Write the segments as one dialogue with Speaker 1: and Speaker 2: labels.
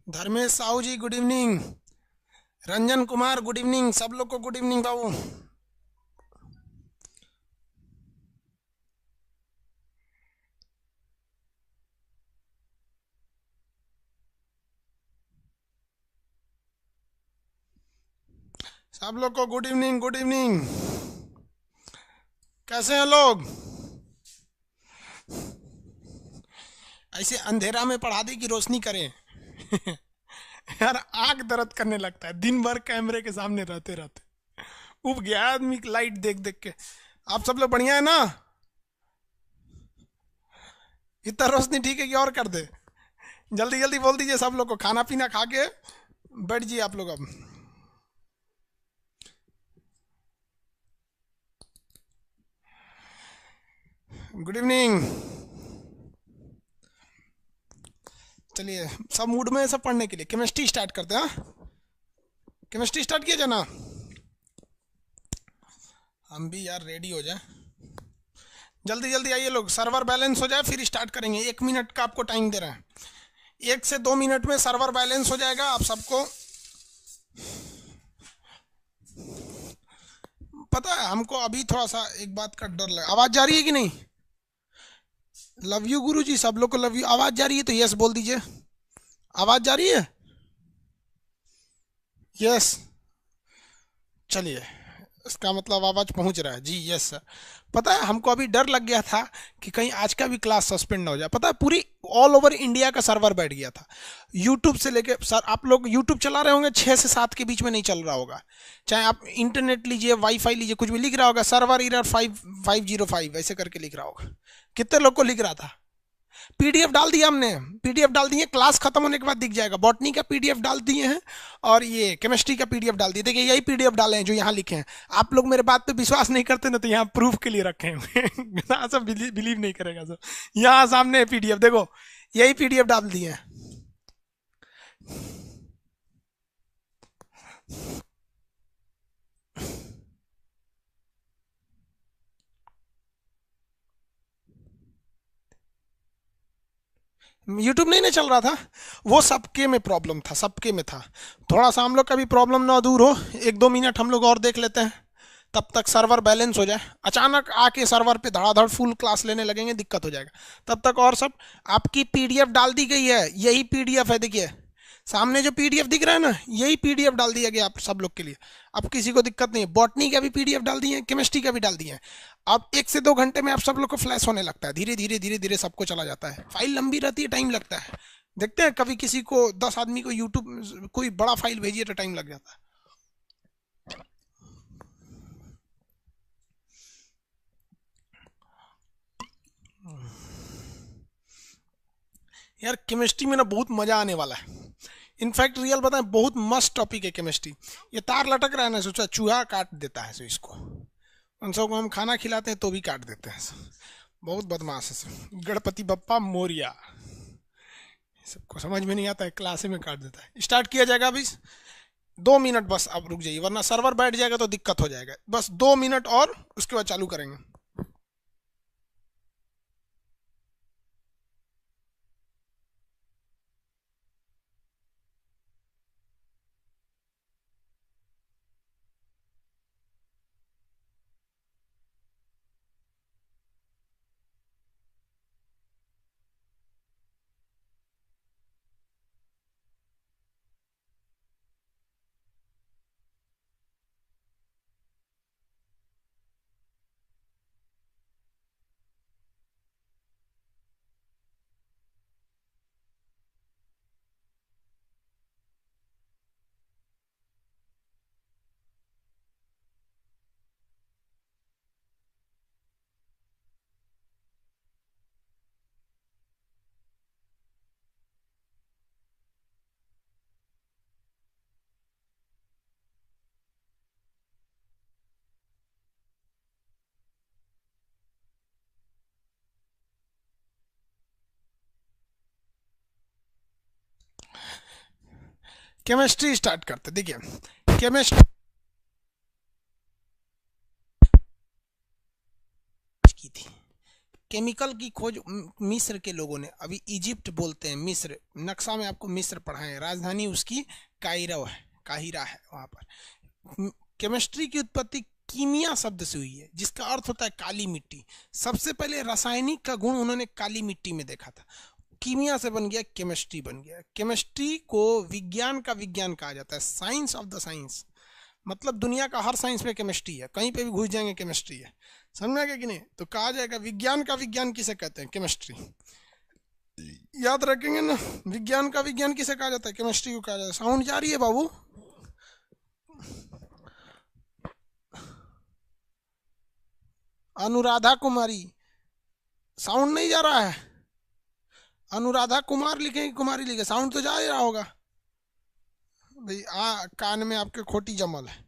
Speaker 1: Dharmesh Sahu ji good evening. Ranjan Kumar good evening. सब लोग को गुड इवनिंग बाबू। सब लोग को गुड इवनिंग गुड इवनिंग। कैसे हैं लोग? ऐसे अंधेरा में पढ़ा दी कि रोशनी करें। यार आंख दर्द करने लगता है दिन भर कैमरे के सामने रहते रहते। उब गया आदमी लाइट देख देख के। आप सब लोग बढ़िया है ना? इतना रोशनी ठीक है कि और कर दे? जल्दी जल्दी बोल दीजिए सब लोग को। खाना पीना खा के बैठ जाइए आप लोग अब। Good evening. चलिए सब मूड में है सब पढ़ने के लिए। केमिस्ट्री स्टार्ट करते हैं। केमिस्ट्री स्टार्ट किया जाए ना? हम भी यार रेडी हो जाए। जल्दी जल्दी आइए लोग। सर्वर बैलेंस हो जाए फिर स्टार्ट करेंगे। 1 मिनट का आपको टाइम दे रहे हैं। 1 से 2 मिनट में सर्वर बैलेंस हो जाएगा। आप सबको पता है हमको अभी थोड़ा सा एक बात का डर लगा। आवाज जा रही है कि नहीं? लव यू गुरु जी। सब लोग को लव यू। आवाज जा रही है तो यस बोल दीजिए। आवाज जा रही है? यस। चलिए इसका मतलब आवाज पहुंच रहा है जी। Yes sir. पता है हमको अभी डर लग गया था कि कहीं आज का भी क्लास सस्पेंड ना हो जाए। पता है पूरी ऑल ओवर इंडिया का सर्वर बैठ गया था। यूट्यूब से लेके सर आप लोग यूट्यूब चला रहे होंगे 6 से 7 के बीच में नहीं चल रहा होगा। चाहे आप इंटरनेट लीजिए वाईफाई लीजिए कुछ भी लिख रहा होगा सर्वर एरर 5505 ऐसे करके लिख रहा होगा। कितने लोग को लिख रहा था? पीडीएफ डाल दिया हमने। पीडीएफ डाल दिए। क्लास खत्म होने के बाद दिख जाएगा। बॉटनी का पीडीएफ डाल दिए हैं और ये केमिस्ट्री का पीडीएफ डाल दिए। देखिए यही पीडीएफ डाले हैं जो यहाँ लिखे हैं। आप लोग मेरे बात पे विश्वास नहीं करते ना तो यहाँ प्रूफ के लिए रखे हैं। सब बिलीव नहीं करेगा सब। यहाँ सामने पीडीएफ देखो। यही पीडीएफ डाल दिए हैं। यूट्यूब नहीं ना चल रहा था। वो सबके में प्रॉब्लम था। सबके में था। थोड़ा सा हम लोग का भी प्रॉब्लम ना दूर हो। 1-2 मिनट हम लोग और देख लेते हैं। तब तक सर्वर बैलेंस हो जाए। अचानक आके सर्वर पे धड़ाधड़ फुल क्लास लेने लगेंगे दिक्कत हो जाएगा। तब तक और सब आपकी पीडीएफ डाल दी गई है। यही पीडीएफ है देखिए। सामने जो पीडीएफ दिख रहा है ना यही पीडीएफ डाल दिया गया आप सब लोग के लिए। अब किसी को दिक्कत नहीं है। बॉटनी का भी पीडीएफ डाल दिए हैं। केमिस्ट्री का भी डाल दिए हैं। अब 1 से 2 घंटे में आप सब लोग को फ्लैश होने लगता है। धीरे धीरे धीरे धीरे सबको चला जाता है। फाइल लंबी रहती है टाइम लगता है। देखते हैं कभी किसी को 10 आदमी को यूट्यूब कोई बड़ा फाइल भेजिए तो टाइम लग जाता है। यार केमिस्ट्री में ना बहुत मजा आने वाला है। इनफैक्ट रियल बताएं बहुत मस्त टॉपिक है केमिस्ट्री। ये तार लटक रहा है ना सोचा चूहा काट देता है सो इसको। उन सबको हम खाना खिलाते हैं तो भी काट देते हैं। बहुत बदमाश है सब। गणपति बप्पा मोरिया। सबको समझ में नहीं आता है क्लास में काट देता है। स्टार्ट किया जाएगा अभी। 2 मिनट बस। अब रुक जाइए वरना सर्वर बैठ जाएगा तो दिक्कत हो जाएगा। बस 2 मिनट और उसके बाद चालू करेंगे। केमिस्ट्री स्टार्ट करते। देखिए केमिस्ट्री की थी केमिकल की खोज मिस्र के लोगों ने, अभी इजिप्ट बोलते हैं, मिस्र, नक्शा में आपको मिस्र पढ़ाए, राजधानी उसकी काहिरा है वहां पर। केमिस्ट्री की उत्पत्ति कीमिया शब्द से हुई है, जिसका अर्थ होता है काली मिट्टी। सबसे पहले रासायनिक का गुण उन्होंने काली मिट्टी में देखा था, कीमिया से बन गया, केमिस्ट्री बन गया। केमिस्ट्री को विज्ञान का विज्ञान कहा जाता है, साइंस ऑफ द साइंस। मतलब दुनिया का हर साइंस में केमिस्ट्री है, कहीं पे भी घुस जाएंगे केमिस्ट्री है, समझ गया कि नहीं? तो कहा जाएगा विज्ञान का विज्ञान किसे कहते हैं? केमिस्ट्री। याद रखेंगे ना, विज्ञान का विज्ञान किसे कहा जाता है? केमिस्ट्री को कहा जाता है। साउंड जा रही है बाबू? अनुराधा कुमारी, साउंड नहीं जा रहा है? अनुराधा कुमार लिखेंगे, कुमारी लिखे, साउंड तो जा ही रहा होगा भाई। कान में आपके खोटी जमल है।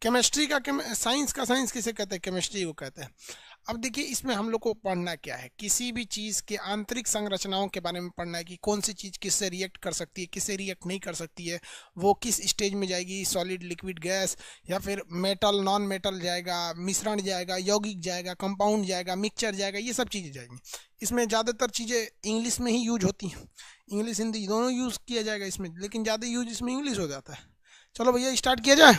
Speaker 1: केमिस्ट्री का साइंस का साइंस किसे कहते हैं? केमिस्ट्री को कहते हैं। अब देखिए, इसमें हम लोग को पढ़ना क्या है, किसी भी चीज़ के आंतरिक संरचनाओं के बारे में पढ़ना है कि कौन सी चीज़ किससे रिएक्ट कर सकती है, किससे रिएक्ट नहीं कर सकती है, वो किस स्टेज में जाएगी, सॉलिड, लिक्विड, गैस, या फिर मेटल, नॉन मेटल जाएगा, मिश्रण जाएगा, यौगिक जाएगा, कंपाउंड जाएगा, मिक्सचर जाएगा, ये सब चीज़ें जाएंगी। इसमें ज़्यादातर चीज़ें इंग्लिश में ही यूज होती हैं, इंग्लिश हिंदी दोनों यूज़ किया जाएगा इसमें, लेकिन ज़्यादा यूज इसमें इंग्लिश हो जाता है। चलो भैया स्टार्ट किया जाए।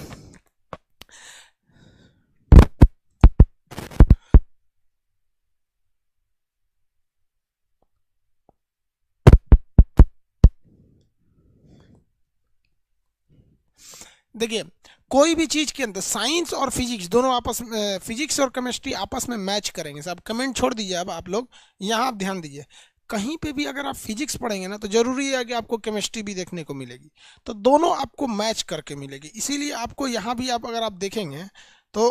Speaker 1: देखिए, कोई भी चीज के अंदर साइंस और फिजिक्स दोनों आपस में, फिजिक्स और केमिस्ट्री आपस में मैच करेंगे। सब कमेंट छोड़ दीजिए, अब आप लोग यहाँ आप ध्यान दीजिए, कहीं पे भी अगर आप फिजिक्स पढ़ेंगे ना तो जरूरी है कि आपको केमिस्ट्री भी देखने को मिलेगी, तो दोनों आपको मैच करके मिलेगी। इसीलिए आपको यहाँ भी आप अगर आप देखेंगे तो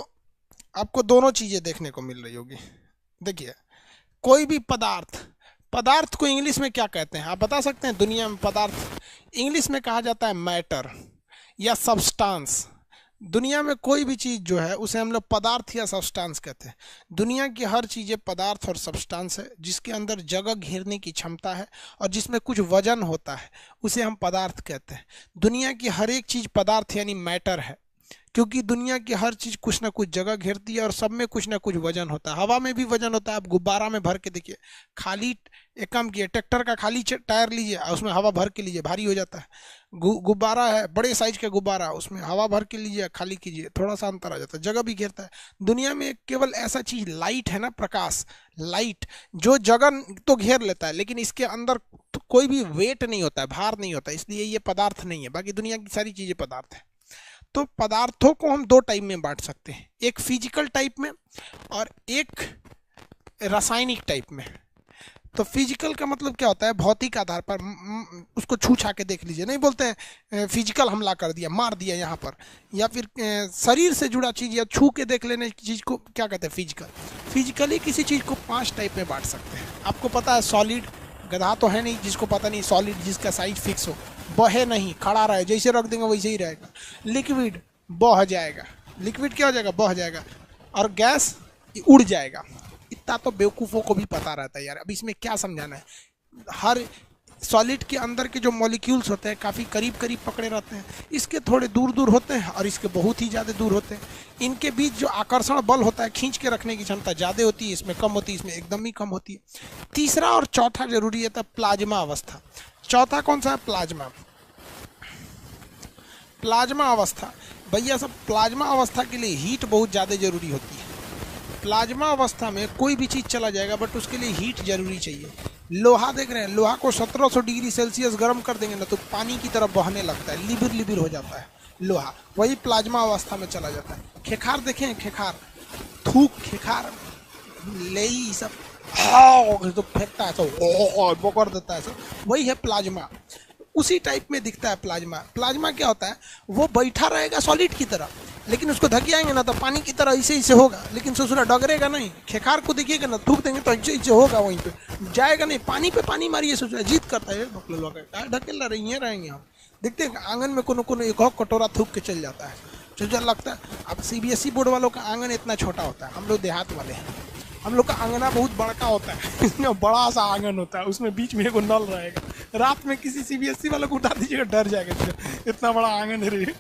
Speaker 1: आपको दोनों चीजें देखने को मिल रही होगी। देखिए, कोई भी पदार्थ को इंग्लिश में क्या कहते हैं, आप बता सकते हैं? दुनिया में पदार्थ इंग्लिश में कहा जाता है मैटर या सब्सटेंस। दुनिया में कोई भी चीज़ जो है उसे हम लोग पदार्थ या सब्सटेंस कहते हैं। दुनिया की हर चीज़ें पदार्थ और सब्सटेंस है, जिसके अंदर जगह घेरने की क्षमता है और जिसमें कुछ वजन होता है, उसे हम पदार्थ कहते हैं। दुनिया की हर एक चीज़ पदार्थ यानी मैटर है, क्योंकि दुनिया की हर चीज़ कुछ ना कुछ जगह घेरती है और सब में कुछ ना कुछ वजन होता है। हवा में भी वजन होता है, आप गुब्बारा में भर के देखिए, खाली एक काम किए, ट्रैक्टर का खाली टायर लीजिए और उसमें हवा भर के लीजिए, भारी हो जाता है। गुब्बारा है, बड़े साइज का गुब्बारा, उसमें हवा भर के लीजिए, खाली कीजिए, थोड़ा सा अंतर आ जाता है, जगह भी घेरता है। दुनिया में केवल ऐसा चीज लाइट है ना, प्रकाश, लाइट, जो जगह तो घेर लेता है लेकिन इसके अंदर तो कोई भी वेट नहीं होता है, भार नहीं होता है, इसलिए ये पदार्थ नहीं है। बाकी दुनिया की सारी चीजें पदार्थ है। तो पदार्थों को हम दो टाइप में बांट सकते हैं, एक फिजिकल टाइप में और एक रासायनिक टाइप में। तो फिजिकल का मतलब क्या होता है? भौतिक आधार पर उसको छू छा के देख लीजिए, नहीं बोलते हैं फिजिकल हमला कर दिया, मार दिया यहाँ पर, या फिर शरीर से जुड़ा चीज़ या छू के देख लेने की चीज़ को क्या कहते हैं? फिजिकल। फिजिकली किसी चीज़ को 5 टाइप में बांट सकते हैं। आपको पता है सॉलिड, गधा तो है नहीं जिसको पता नहीं, सॉलिड जिसका साइज फिक्स हो, बहे नहीं, खड़ा रहे, जैसे रख देंगे वैसे ही रहेगा। लिक्विड बह जाएगा, लिक्विड क्या हो जाएगा? बह जाएगा। और गैस उड़ जाएगा। इतना तो बेवकूफ़ों को भी पता रहता है यार, अब इसमें क्या समझाना है। हर सॉलिड के अंदर के जो मॉलिक्यूल्स होते हैं काफ़ी करीब करीब पकड़े रहते हैं, इसके थोड़े दूर दूर होते हैं और इसके बहुत ही ज़्यादा दूर होते हैं। इनके बीच जो आकर्षण बल होता है, खींच के रखने की क्षमता ज़्यादा होती है, इसमें कम होती है, इसमें एकदम ही कम होती है। तीसरा और चौथा जरूरी है था प्लाज्मा अवस्था। चौथा कौन सा है? प्लाज्मा। प्लाज्मा अवस्था, भैया सब प्लाज्मा अवस्था के लिए हीट बहुत ज़्यादा जरूरी होती है। प्लाज्मा अवस्था में कोई भी चीज़ चला जाएगा बट उसके लिए हीट जरूरी चाहिए। लोहा देख रहे हैं, लोहा को 1700 डिग्री सेल्सियस गर्म कर देंगे ना तो पानी की तरफ बहने लगता है, लिबिर लिबिर हो जाता है लोहा, वही प्लाज्मा अवस्था में चला जाता है। खेखार देखें, खेखार, थूक, खेखार, लेई सब तो फेंकता है, सब बोकर देता है, सब वही है प्लाज्मा। उसी टाइप में दिखता है प्लाज्मा। प्लाज्मा क्या होता है? वो बैठा रहेगा सॉलिड की तरह, लेकिन उसको धकियाएंगे ना तो पानी की तरह ऐसे ऐसे होगा, लेकिन ससुरा डगरेगा नहीं। खेखार को देखिएगा ना, थूक देंगे तो ऐसे ऐसे होगा, वहीं पे जाएगा नहीं। पानी पे पानी मारिए, ससुरा जीत करता है, ढकेल रही रहेंगे हम। देखते हैं आंगन में कोनो कोनो एक कटोरा थूक के चल जाता है, ससुरा लगता है। अब CBSE बोर्ड वालों का आंगन इतना छोटा होता है, हम लोग देहात वाले हैं, हम लोग का आंगना बहुत बड़का होता है, इसमें बड़ा सा आंगन होता है, उसमें बीच में एक नल रहेगा। रात में किसी CBSE वालों को उठा दीजिएगा, डर जाएगा, इतना बड़ा आंगन है,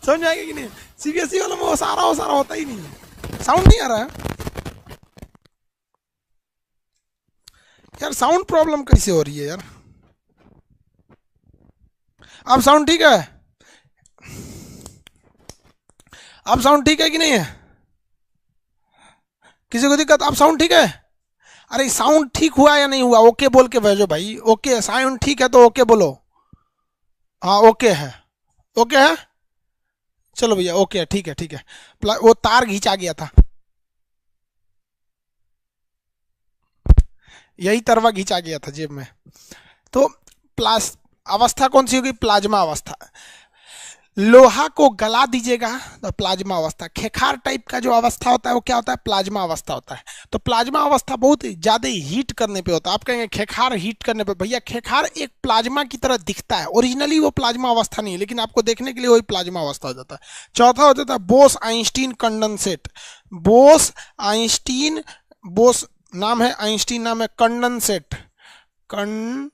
Speaker 1: समझ आएगा कि नहीं? CBSE वालों में वो सारा होता ही नहीं है। साउंड नहीं आ रहा है? यार साउंड प्रॉब्लम कैसे हो रही है यार? अब साउंड ठीक है? अब साउंड ठीक है कि नहीं है? किसी को दिक्कत? अब साउंड ठीक है? अरे साउंड ठीक हुआ या नहीं हुआ? ओके बोल के भेजो भाई। ओके, साउंड ठीक है तो ओके बोलो। हाँ ओके है। ओके है, चलो भैया ओके है, ठीक है ठीक है। वो तार घिंचा गया था, यही तरवा घिंचा गया था जेब में। तो प्लास अवस्था कौन सी होगी? प्लाज्मा अवस्था। लोहा को गला दीजिएगा तो प्लाज्मा अवस्था। खेखार टाइप का जो अवस्था होता है वो क्या होता है? प्लाज्मा अवस्था होता है। तो प्लाज्मा अवस्था बहुत ज्यादा हीट करने पे होता है। आप कहेंगे खेखार हीट करने पे, भैया खेखार एक प्लाज्मा की तरह दिखता है, ओरिजिनली वो प्लाज्मा अवस्था नहीं है, लेकिन आपको देखने के लिए वही प्लाज्मा अवस्था हो जाता है। चौथा हो जाता है Bose Einstein condensate. Bose Einstein, Bose नाम है, आइंस्टीन नाम है, condensate, condensate,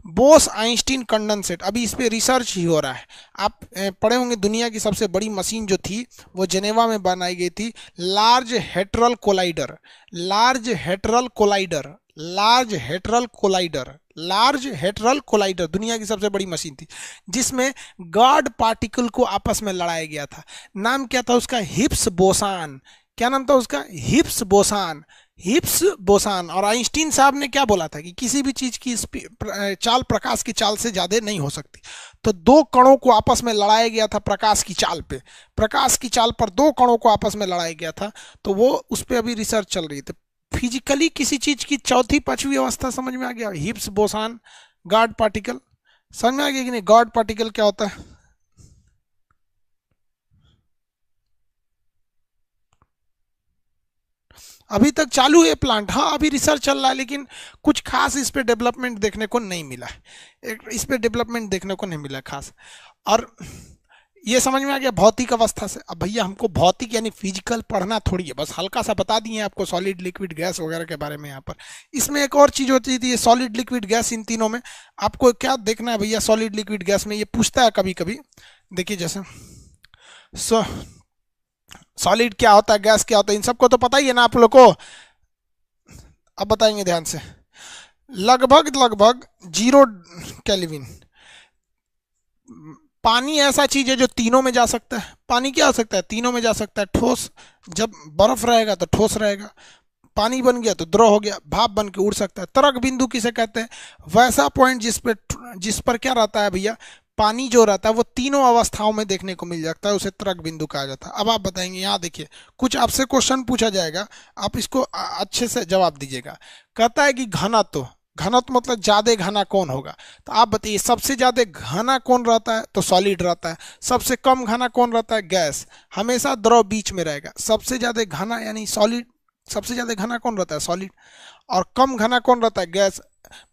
Speaker 1: Bose Einstein condensate. अभी इस पे रिसर्च ही हो रहा है। आप पढ़े होंगे दुनिया की सबसे बड़ी मशीन जो थी वो जेनेवा में बनाई गई थी, large hadron collider. Large hadron collider, large hadron collider, large hadron collider दुनिया की सबसे बड़ी मशीन थी, जिसमें गॉड पार्टिकल को आपस में लड़ाया गया था। नाम क्या था उसका? हिप्स बोसान। क्या नाम था उसका? हिप्स बोसान, हिप्स बोसान। और आइंस्टीन साहब ने क्या बोला था कि किसी भी चीज की चाल प्रकाश की चाल से ज्यादा नहीं हो सकती। तो दो कणों को आपस में लड़ाया गया था प्रकाश की चाल पे, प्रकाश की चाल पर दो कणों को आपस में लड़ाया गया था। तो वो उस पर अभी रिसर्च चल रही थी। फिजिकली किसी चीज की चौथी पांचवी अवस्था समझ में आ गया? हिप्स बोसान, गॉड पार्टिकल। समझ में आ गया कि नहीं? गॉड पार्टिकल क्या होता है? अभी तक चालू है प्लांट, हाँ अभी रिसर्च चल रहा है, लेकिन कुछ खास इस पे डेवलपमेंट देखने को नहीं मिला है। इस पे डेवलपमेंट देखने को नहीं मिला खास। और ये समझ में आ गया भौतिक अवस्था से। अब भैया हमको भौतिक यानी फिजिकल पढ़ना थोड़ी है, बस हल्का सा बता दिए आपको सॉलिड लिक्विड गैस वगैरह के बारे में। यहाँ पर इसमें एक और चीज होती थी, सॉलिड लिक्विड गैस, इन तीनों में आपको क्या देखना है भैया? सॉलिड लिक्विड गैस में ये पूछता है कभी कभी, देखिए जैसे सॉलिड क्या होता है, गैस क्या होता है, इन सबको तो पता ही है ना आप लोग को। अब बताएंगे ध्यान से। लगभग लगभग 0 केल्विन। पानी ऐसा चीज है जो तीनों में जा सकता है। पानी क्या हो सकता है? तीनों में जा सकता है। ठोस, जब बर्फ रहेगा तो ठोस रहेगा, पानी बन गया तो द्रव हो गया, भाप बन के उड़ सकता है। तरक बिंदु किसे कहते हैं? वैसा पॉइंट जिस पर क्या रहता है भैया? पानी जो रहता है वो तीनों अवस्थाओं में देखने को मिल जाता है, उसे तरक बिंदु कहा जाता है। अब आप बताएंगे, यहाँ देखिए कुछ आपसे क्वेश्चन पूछा जाएगा, आप इसको अच्छे से जवाब दीजिएगा। कहता है कि घनत्व, घनत्व मतलब ज्यादा घना कौन होगा? तो आप बताइए सबसे ज्यादा घना कौन रहता है? तो सॉलिड रहता है। सबसे कम घना कौन रहता है? गैस। हमेशा द्रव बीच में रहेगा। सबसे ज्यादा घना यानी सॉलिड, सबसे ज्यादा घना कौन रहता है? सॉलिड। और कम घना कौन रहता है? गैस।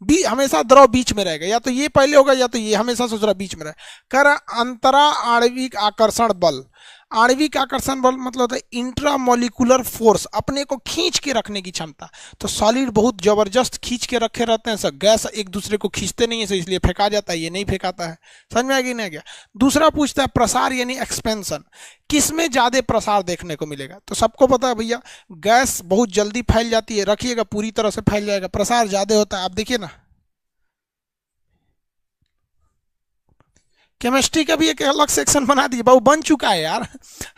Speaker 1: बी हमेशा द्रव बीच में रहेगा, या तो ये पहले होगा या तो ये, हमेशा सोच रहा बीच में रहे। कर अंतरा आणविक आकर्षण बल। आणविक आकर्षण बल मतलब होता है इंट्रामोलिकुलर फोर्स, अपने को खींच के रखने की क्षमता। तो सॉलिड बहुत जबरदस्त खींच के रखे रहते हैं सर, गैस एक दूसरे को खींचते नहीं है सर, इसलिए फेंका जाता है, ये नहीं फेंकाता है। समझ में आ गया नहीं आ गया? दूसरा पूछता है प्रसार यानी एक्सपेंशन, किसमें ज्यादा प्रसार देखने को मिलेगा? तो सबको पता है भैया गैस बहुत जल्दी फैल जाती है, रखिएगा पूरी तरह से फैल जाएगा, प्रसार ज्यादा होता है। आप देखिए ना, केमिस्ट्री का भी एक अलग सेक्शन बना दिए बाबू, बन चुका है यार,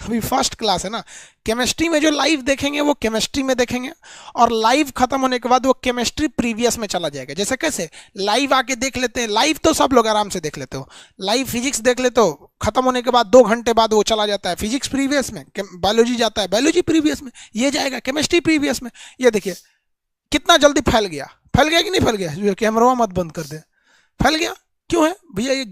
Speaker 1: अभी फर्स्ट क्लास है ना। केमिस्ट्री में जो लाइव देखेंगे वो केमिस्ट्री में देखेंगे, और लाइव खत्म होने के बाद वो केमिस्ट्री प्रीवियस में चला जाएगा। जैसे कैसे लाइव आके देख लेते हैं, लाइव तो सब लोग आराम से देख लेते हो, लाइव फिजिक्स देख लेते हो, खत्म होने के बाद 2 घंटे बाद वो चला जाता है फिजिक्स प्रीवियस में, बायोलॉजी जाता है बायोलॉजी प्रीवियस में, ये जाएगा केमिस्ट्री प्रीवियस में। ये देखिए कितना जल्दी फैल गया, फैल गया कि नहीं फैल गया? कैमरा मत बंद कर दे, फैल गया। क्यों है भैया? ये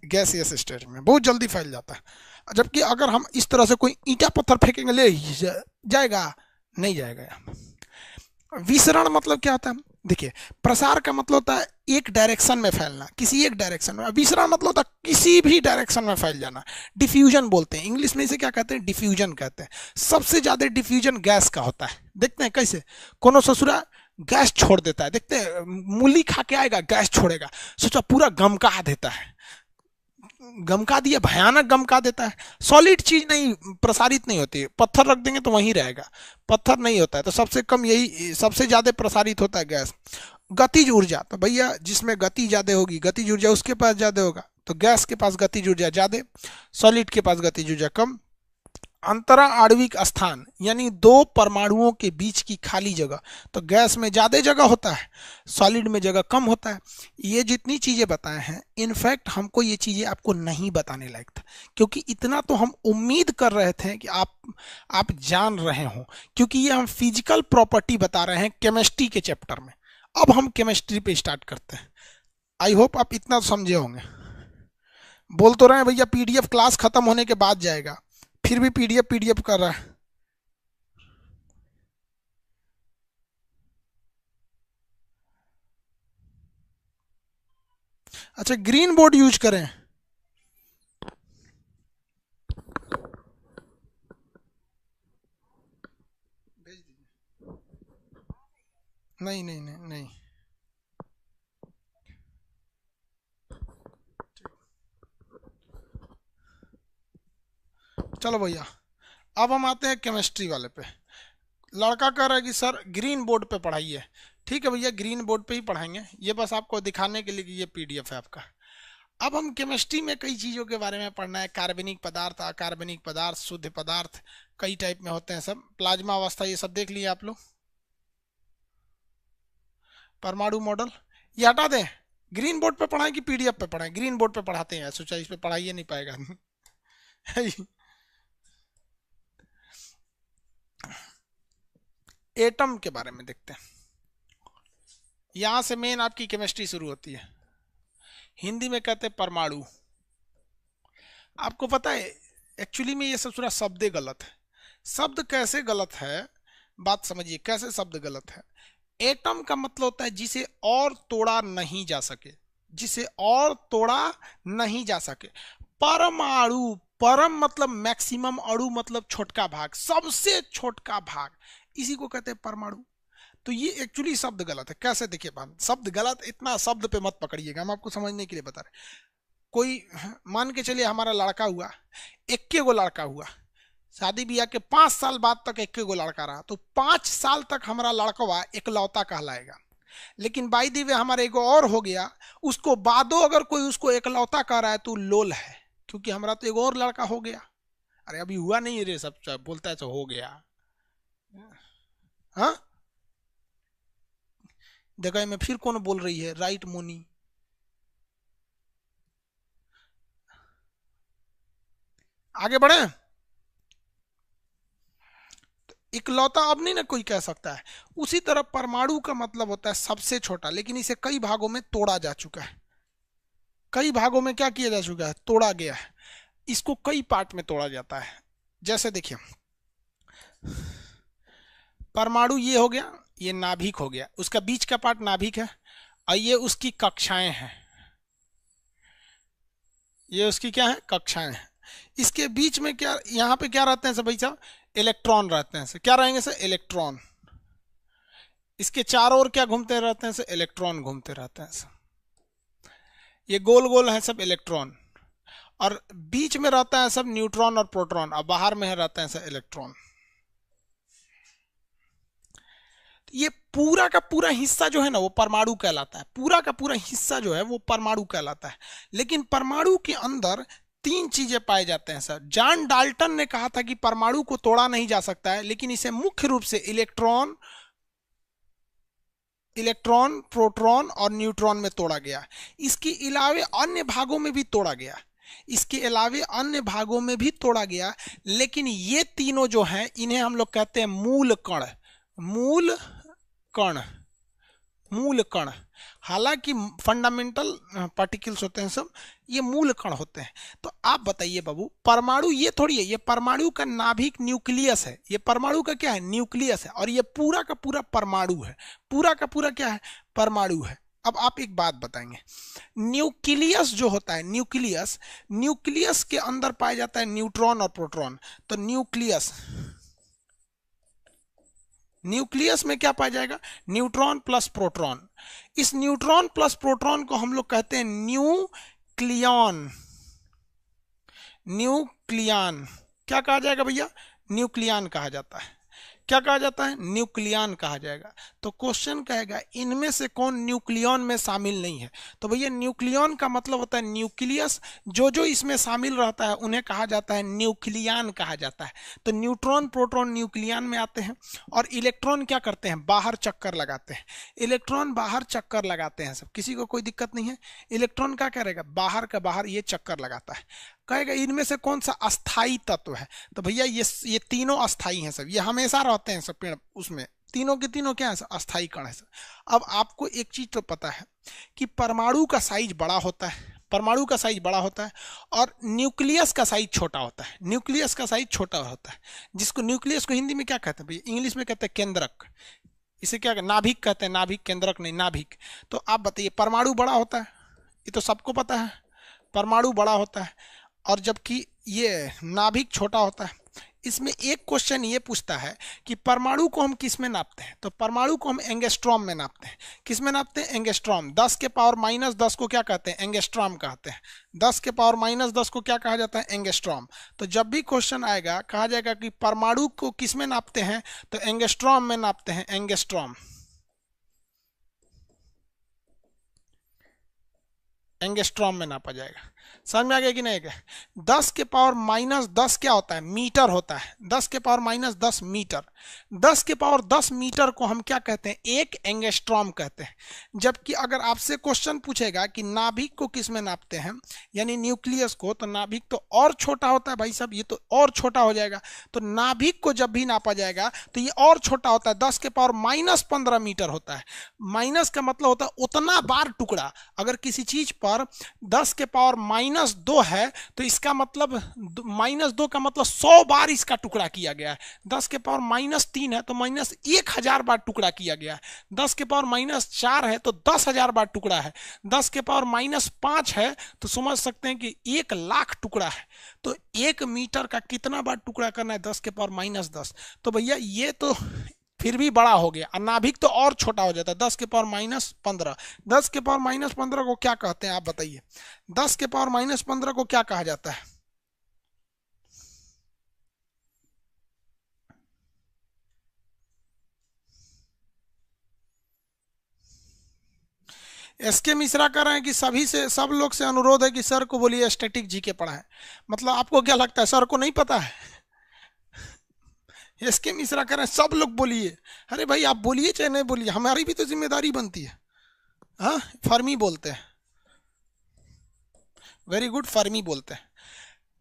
Speaker 1: गैसियस स्टेट में बहुत जल्दी फैल जाता है। जबकि अगर हम इस तरह से कोई ईंटा पत्थर फेंकेंगे, ले जाएगा? नहीं जाएगा। विसरण मतलब क्या होता है? देखिए प्रसार का मतलब होता है एक डायरेक्शन में फैलना, किसी एक डायरेक्शन में। विसरण मतलब होता है किसी भी डायरेक्शन में फैल जाना। डिफ्यूजन बोलते हैं इंग्लिश में, इसे क्या कहते हैं? डिफ्यूजन कहते हैं। सबसे ज्यादा डिफ्यूजन गैस का होता है। देखते हैं कैसे कोनो ससुरा गैस छोड़ देता है, देखते हैं मूली खा के आएगा गैस छोड़ेगा, सोचा पूरा गमका देता है, गमका दिया, भयानक गमका देता है। सॉलिड चीज नहीं प्रसारित नहीं होती है, पत्थर रख देंगे तो वहीं रहेगा, पत्थर नहीं होता है। तो सबसे कम यही, सबसे ज्यादा प्रसारित होता है गैस। गतिज ऊर्जा, तो भैया जिसमें गति ज्यादा होगी, गतिज ऊर्जा उसके पास ज्यादा होगा, तो गैस के पास गतिज ऊर्जा ज्यादा, सॉलिड के पास गतिज ऊर्जा कम। अंतरा आणविक स्थान यानी दो परमाणुओं के बीच की खाली जगह, तो गैस में ज्यादा जगह होता है, सॉलिड में जगह कम होता है। ये जितनी चीजें बताए हैं, इनफैक्ट हमको ये चीजें आपको नहीं बताने लायक था, क्योंकि इतना तो हम उम्मीद कर रहे थे कि आप जान रहे हो, क्योंकि ये हम फिजिकल प्रॉपर्टी बता रहे हैं केमिस्ट्री के चैप्टर में। अब हम केमिस्ट्री पे स्टार्ट करते हैं। आई होप आप इतना समझे होंगे। बोल तो रहे हैं भैया पीडीएफ क्लास खत्म होने के बाद जाएगा, फिर भी पीडीएफ कर रहा है। अच्छा, ग्रीन बोर्ड यूज करें? नहीं नहीं नहीं नहीं, चलो भैया अब हम आते हैं केमिस्ट्री वाले पे। लड़का कह रहा है कि सर ग्रीन बोर्ड पे पढ़ाइए। ठीक है भैया, ग्रीन बोर्ड पे ही पढ़ाएंगे, ये बस आपको दिखाने के लिए कि ये पीडीएफ है आपका। अब हम केमिस्ट्री में कई चीज़ों के बारे में पढ़ना है, कार्बनिक पदार्थ, अकार्बनिक पदार्थ, शुद्ध पदार्थ, कई टाइप में होते हैं सब, प्लाज्मा अवस्था, ये सब देख लिए आप लोग। परमाणु मॉडल ये हटा दें, ग्रीन बोर्ड पे पढ़ाएं कि पीडीएफ पे पढ़ाएं? ग्रीन बोर्ड पे पढ़ाते हैं, सोचा इस पे पढ़ाइए नहीं पाएगा। एटम के बारे में देखते हैं, यहां से मेन आपकी केमिस्ट्री शुरू होती है। हिंदी में कहते हैं परमाणु। आपको पता है एक्चुअली में ये सब पूरा शब्द गलत है। शब्द कैसे गलत है, बात समझिए कैसे शब्द गलत है। एटम का मतलब होता है जिसे और तोड़ा नहीं जा सके, जिसे और तोड़ा नहीं जा सके। परमाणु, परम मतलब मैक्सिमम, अणु मतलब छोटका भाग, सबसे छोटका भाग, इसी को कहते हैं परमाणु। तो ये एक्चुअली शब्द गलत है। कैसे, देखिए बात, शब्द गलत, इतना शब्द पे मत पकड़िएगा, हम आपको समझने के लिए बता रहे। कोई मान के चलिए हमारा लड़का हुआ, इक्के गो लड़का हुआ, शादी ब्याह के 5 साल बाद तक इक्के गो लड़का रहा, तो 5 साल तक हमारा लड़का एकलौता कहलाएगा। लेकिन बाई दी वे हमारा एगो और हो गया, उसको बादो अगर कोई उसको एकलौता कह रहा है तो लोल है, क्योंकि हमारा तो एगो और लड़का हो गया। अरे अभी हुआ नहीं रे, सब बोलता है तो हो गया। हाँ देखो मैं फिर कौन बोल रही है, राइट मोनी। आगे बढ़े। इकलौता अब नहीं ना कोई कह सकता है। उसी तरह परमाणु का मतलब होता है सबसे छोटा, लेकिन इसे कई भागों में तोड़ा जा चुका है। कई भागों में क्या किया जा चुका है, तोड़ा गया है। इसको कई पार्ट में तोड़ा जाता है। जैसे देखिए परमाणु ये हो गया, ये नाभिक हो गया, उसका बीच का पार्ट नाभिक है, और ये उसकी कक्षाएं हैं, ये उसकी क्या है, कक्षाएं हैं। इसके बीच में क्या, यहाँ पे क्या रहते हैं सब भाई साहब, इलेक्ट्रॉन रहते हैं। क्या रहेंगे सर, इलेक्ट्रॉन। इसके चारों ओर क्या घूमते रहते हैं सर, इलेक्ट्रॉन घूमते रहते हैं सर। ये गोल गोल है सब इलेक्ट्रॉन, और बीच में रहता है सब न्यूट्रॉन और प्रोटॉन, और बाहर में रहते हैं सर इलेक्ट्रॉन। ये पूरा का पूरा हिस्सा जो है ना वो परमाणु कहलाता है, पूरा का पूरा हिस्सा जो है वो परमाणु कहलाता है। लेकिन परमाणु के अंदर 3 चीजें पाए जाते हैं सर। जॉन डाल्टन ने कहा था कि परमाणु को तोड़ा नहीं जा सकता है, लेकिन इसे मुख्य रूप से इलेक्ट्रॉन, प्रोटॉन और न्यूट्रॉन में तोड़ा गया। इसके अलावे अन्य भागों में भी तोड़ा गया, इसके अलावे अन्य भागों में भी तोड़ा गया, लेकिन ये तीनों जो हैं इन्हें हम लोग कहते हैं मूल कण। मूल कण, मूल कण। हालांकि फंडामेंटल पार्टिकल्स होते हैं सब, ये मूल कण होते हैं। तो आप बताइए बाबू, परमाणु ये थोड़ी है, ये परमाणु का नाभिक न्यूक्लियस है, ये परमाणु का क्या है, न्यूक्लियस है, और ये पूरा का पूरा परमाणु है, पूरा का पूरा क्या है, परमाणु है। अब आप एक बात बताएंगे, न्यूक्लियस जो होता है, न्यूक्लियस, न्यूक्लियस के अंदर पाया जाता है न्यूट्रॉन और प्रोटॉन। तो न्यूक्लियस, न्यूक्लियस में क्या पाया जाएगा, न्यूट्रॉन प्लस प्रोटॉन। इस न्यूट्रॉन प्लस प्रोटॉन को हम लोग कहते हैं न्यूक्लियॉन। न्यूक्लियन क्या कहा जाएगा भैया? न्यूक्लियन कहा जाता है। क्या कहा जाता है? न्यूक्लियन कहा जाएगा। तो क्वेश्चन कहेगा इनमें से कौन न्यूक्लियन में शामिल नहीं है? तो भैया न्यूक्लियन का मतलब होता है न्यूक्लियस, जो जो इसमें शामिल रहता है उन्हें कहा जाता है न्यूक्लियन कहा जाता है। तो न्यूट्रॉन प्रोटॉन न्यूक्लियन में आते हैं, और इलेक्ट्रॉन क्या करते हैं? बाहर चक्कर लगाते हैं। इलेक्ट्रॉन बाहर चक्कर लगाते हैं, सब किसी को कोई दिक्कत नहीं है। इलेक्ट्रॉन क्या करेगा? बाहर का बाहर ये चक्कर लगाता है। कहेगा इनमें से कौन सा अस्थाई तत्व है? तो भैया ये तीनों अस्थाई हैं सब, ये हमेशा रहते हैं सब पेड़, उसमें तीनों के तीनों क्या है? अस्थाई कण है सब। अब आपको एक चीज तो पता है कि परमाणु का साइज बड़ा होता है, परमाणु का साइज बड़ा होता है, और न्यूक्लियस का साइज छोटा होता है। न्यूक्लियस का साइज छोटा होता है, जिसको न्यूक्लियस को हिंदी में क्या कहते हैं भैया? इंग्लिश में कहते हैं केंद्रक। इसे क्या नाभिक कहते हैं, नाभिक, केंद्रक नहीं, नाभिक। तो आप बताइए परमाणु बड़ा होता है, ये तो सबको पता है, परमाणु बड़ा होता है, और जबकि ये नाभिक छोटा होता है। इसमें एक क्वेश्चन ये पूछता है कि परमाणु को हम किस में नापते हैं? तो परमाणु को हम एंगस्ट्रॉम में नापते हैं। किस में नापते हैं? एंगस्ट्रॉम। 10 के पावर -10 को क्या कहते हैं? एंगस्ट्रॉम कहते हैं। 10 के पावर -10 को क्या कहा जाता है? एंगस्ट्रॉम। तो जब भी क्वेश्चन आएगा कहा जाएगा कि परमाणु को किस में नापते हैं? तो एंगस्ट्रॉम में नापते हैं, एंगस्ट्रॉम। एंगस्ट्रॉम में नापा जाएगा। समझ में आ गया कि नहीं? क्या 10 के पावर -10 क्या होता है? मीटर होता है। 10 के पावर -10 मीटर। 10 के पावर 10 मीटर को हम क्या कहते हैं? एक एंगस्ट्रॉम कहते हैं। जबकि अगर आपसे क्वेश्चन पूछेगा कि नाभिक को किस में नापते हैं, यानी न्यूक्लियस को, तो नाभिक तो और छोटा होता है भाई साहब, ये तो और छोटा हो जाएगा। तो नाभिक को जब भी नापा जाएगा तो ये और छोटा होता है, 10 के पावर -15 मीटर होता है। माइनस का मतलब होता है उतना बार टुकड़ा। अगर किसी चीज पर 10 के पावर -2 है तो इसका मतलब -2 का मतलब 100 बार इसका टुकड़ा किया गया है। 10 के पावर -3 है तो -1000 बार टुकड़ा किया गया है। 10 के पावर -4 है तो 10,000 बार टुकड़ा है। 10 के पावर -5 है तो समझ सकते हैं कि 1,00,000 टुकड़ा है। तो 1 मीटर का कितना बार टुकड़ा करना है? 10 के पावर -10। तो भैया ये तो फिर भी बड़ा हो गया, और नाभिक तो और छोटा हो जाता है, 10 के पावर -15। 10 के पावर -15 को क्या कहते हैं आप बताइए? 10 के पावर -15 को क्या कहा जाता है? एसके मिश्रा कह रहे हैं कि सभी से, सब लोग से अनुरोध है कि सर को बोलिए स्टैटिक जीके पढ़ाएं। मतलब आपको क्या लगता है सर को नहीं पता है? एसके मिश्रा कह रहे हैं सब लोग बोलिए। अरे भाई आप बोलिए चाहे नहीं बोलिए, हमारी भी तो जिम्मेदारी बनती है। हाँ, फर्मी बोलते हैं। वेरी गुड, फर्मी बोलते हैं।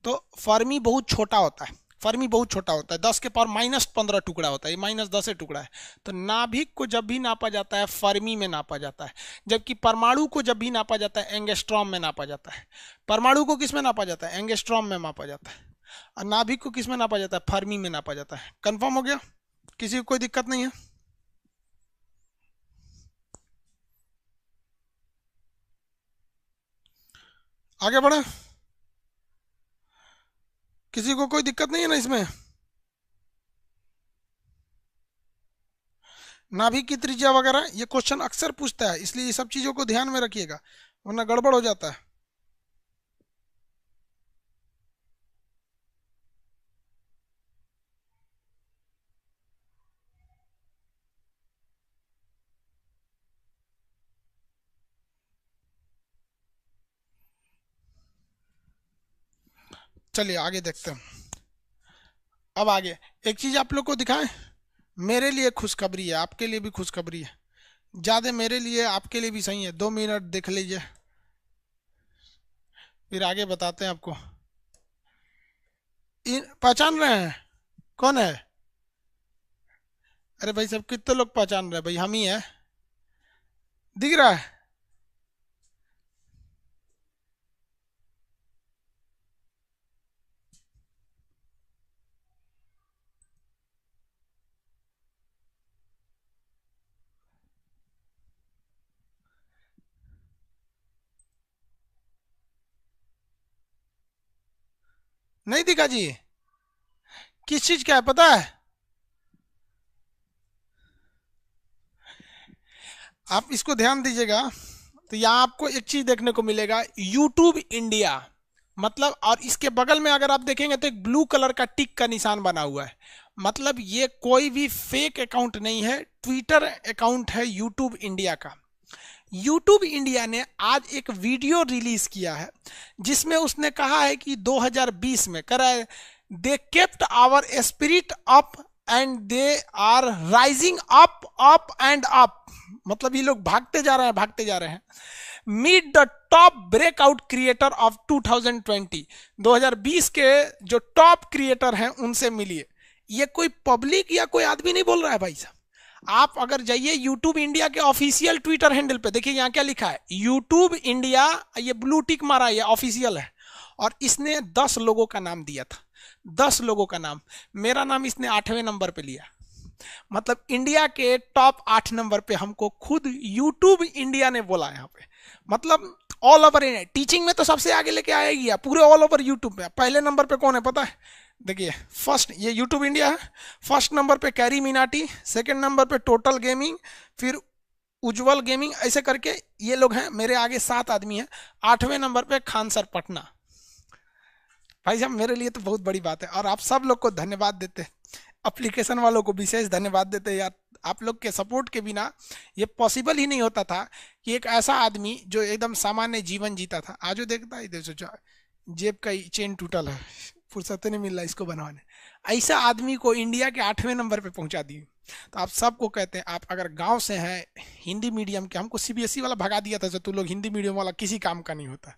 Speaker 1: तो फर्मी बहुत छोटा होता है, फर्मी बहुत छोटा होता है, 10 के पावर -15 टुकड़ा होता है, ये -10 टुकड़ा है। तो नाभिक को जब भी नापा जाता है फर्मी में नापा जाता है, जबकि परमाणु को जब भी नापा जाता है एंगस्ट्रॉम में नापा जाता है। परमाणु को किस में नापा जाता है? एंगस्ट्रॉम में नापा जाता है। और नाभिक को किस में नापा जाता है? फर्मी में नापा जाता है। कंफर्म हो गया? किसी को कोई दिक्कत नहीं है? आगे बढ़े, किसी को कोई दिक्कत नहीं है ना इसमें? नाभिक की त्रिज्या वगैरह ये क्वेश्चन अक्सर पूछता है, इसलिए ये सब चीजों को ध्यान में रखिएगा, वरना गड़बड़ हो जाता है। चलिए आगे देखते हैं। अब आगे एक चीज आप लोग को दिखाएं, मेरे लिए खुशखबरी है, आपके लिए भी खुशखबरी है। ज्यादा मेरे लिए, आपके लिए भी सही है। 2 मिनट देख लीजिए, फिर आगे बताते हैं आपको। पहचान रहे हैं कौन है? अरे भाई सब कितने लोग पहचान रहे हैं भाई? हम ही है, दिख रहा है? नहीं दिखा जी? किस चीज का है पता है? आप इसको ध्यान दीजिएगा, तो यहाँ आपको एक चीज देखने को मिलेगा, यूट्यूब इंडिया। मतलब और इसके बगल में अगर आप देखेंगे तो एक ब्लू कलर का टिक का निशान बना हुआ है। मतलब ये कोई भी फेक अकाउंट नहीं है, ट्विटर अकाउंट है यूट्यूब इंडिया का। यूट्यूब इंडिया ने आज एक वीडियो रिलीज किया है जिसमें उसने कहा है कि 2020 में कह रहा है they kept our spirit up and they are rising up up and up. मतलब ये लोग भागते जा रहे हैं, भागते जा रहे हैं। Meet the top breakout creator of 2020, 2020 के जो टॉप क्रिएटर हैं उनसे मिलिए। ये कोई पब्लिक या कोई आदमी नहीं बोल रहा है भाई साहब। आप अगर जाइए यूट्यूब इंडिया के ऑफिशियल ट्विटर हैंडल पे, देखिए यहाँ क्या लिखा है, यूट्यूब इंडिया, ये ब्लू टिक मारा है, ये ऑफिशियल है। और इसने 10 लोगों का नाम दिया था, 10 लोगों का नाम। मेरा नाम इसने 8वें नंबर पे लिया। मतलब इंडिया के टॉप 8 नंबर पे हमको खुद यूट्यूब इंडिया ने बोला यहाँ पे। मतलब ऑल ओवर इंडिया, टीचिंग में तो सबसे आगे लेके आएगी, पूरे ऑल ओवर यूट्यूब पे। पहले नंबर पे कौन है पता है? देखिए फर्स्ट ये यूट्यूब इंडिया है, फर्स्ट नंबर पे कैरी मिनाटी, सेकंड नंबर पे टोटल गेमिंग, फिर उज्जवल गेमिंग, ऐसे करके ये लोग हैं। मेरे आगे 7 आदमी हैं। 8वें नंबर पे खान सर पटना। भाई साहब मेरे लिए तो बहुत बड़ी बात है। और आप सब लोग को धन्यवाद देते, एप्लीकेशन वालों को विशेष धन्यवाद देते यार। आप लोग के सपोर्ट के बिना ये पॉसिबल ही नहीं होता था कि एक ऐसा आदमी जो एकदम सामान्य जीवन जीता था, आज वो देखता है सोचा जेब का चेन टूटल है, फुर्सत नहीं मिल रहा इसको बनवाने, ऐसा आदमी को इंडिया के 8वें नंबर पे पहुंचा दिए। तो आप सबको कहते हैं, आप अगर गांव से हैं हिंदी मीडियम के, हमको सीबीएसई वाला भगा दिया था, तू लोग हिंदी मीडियम वाला किसी काम का नहीं होता,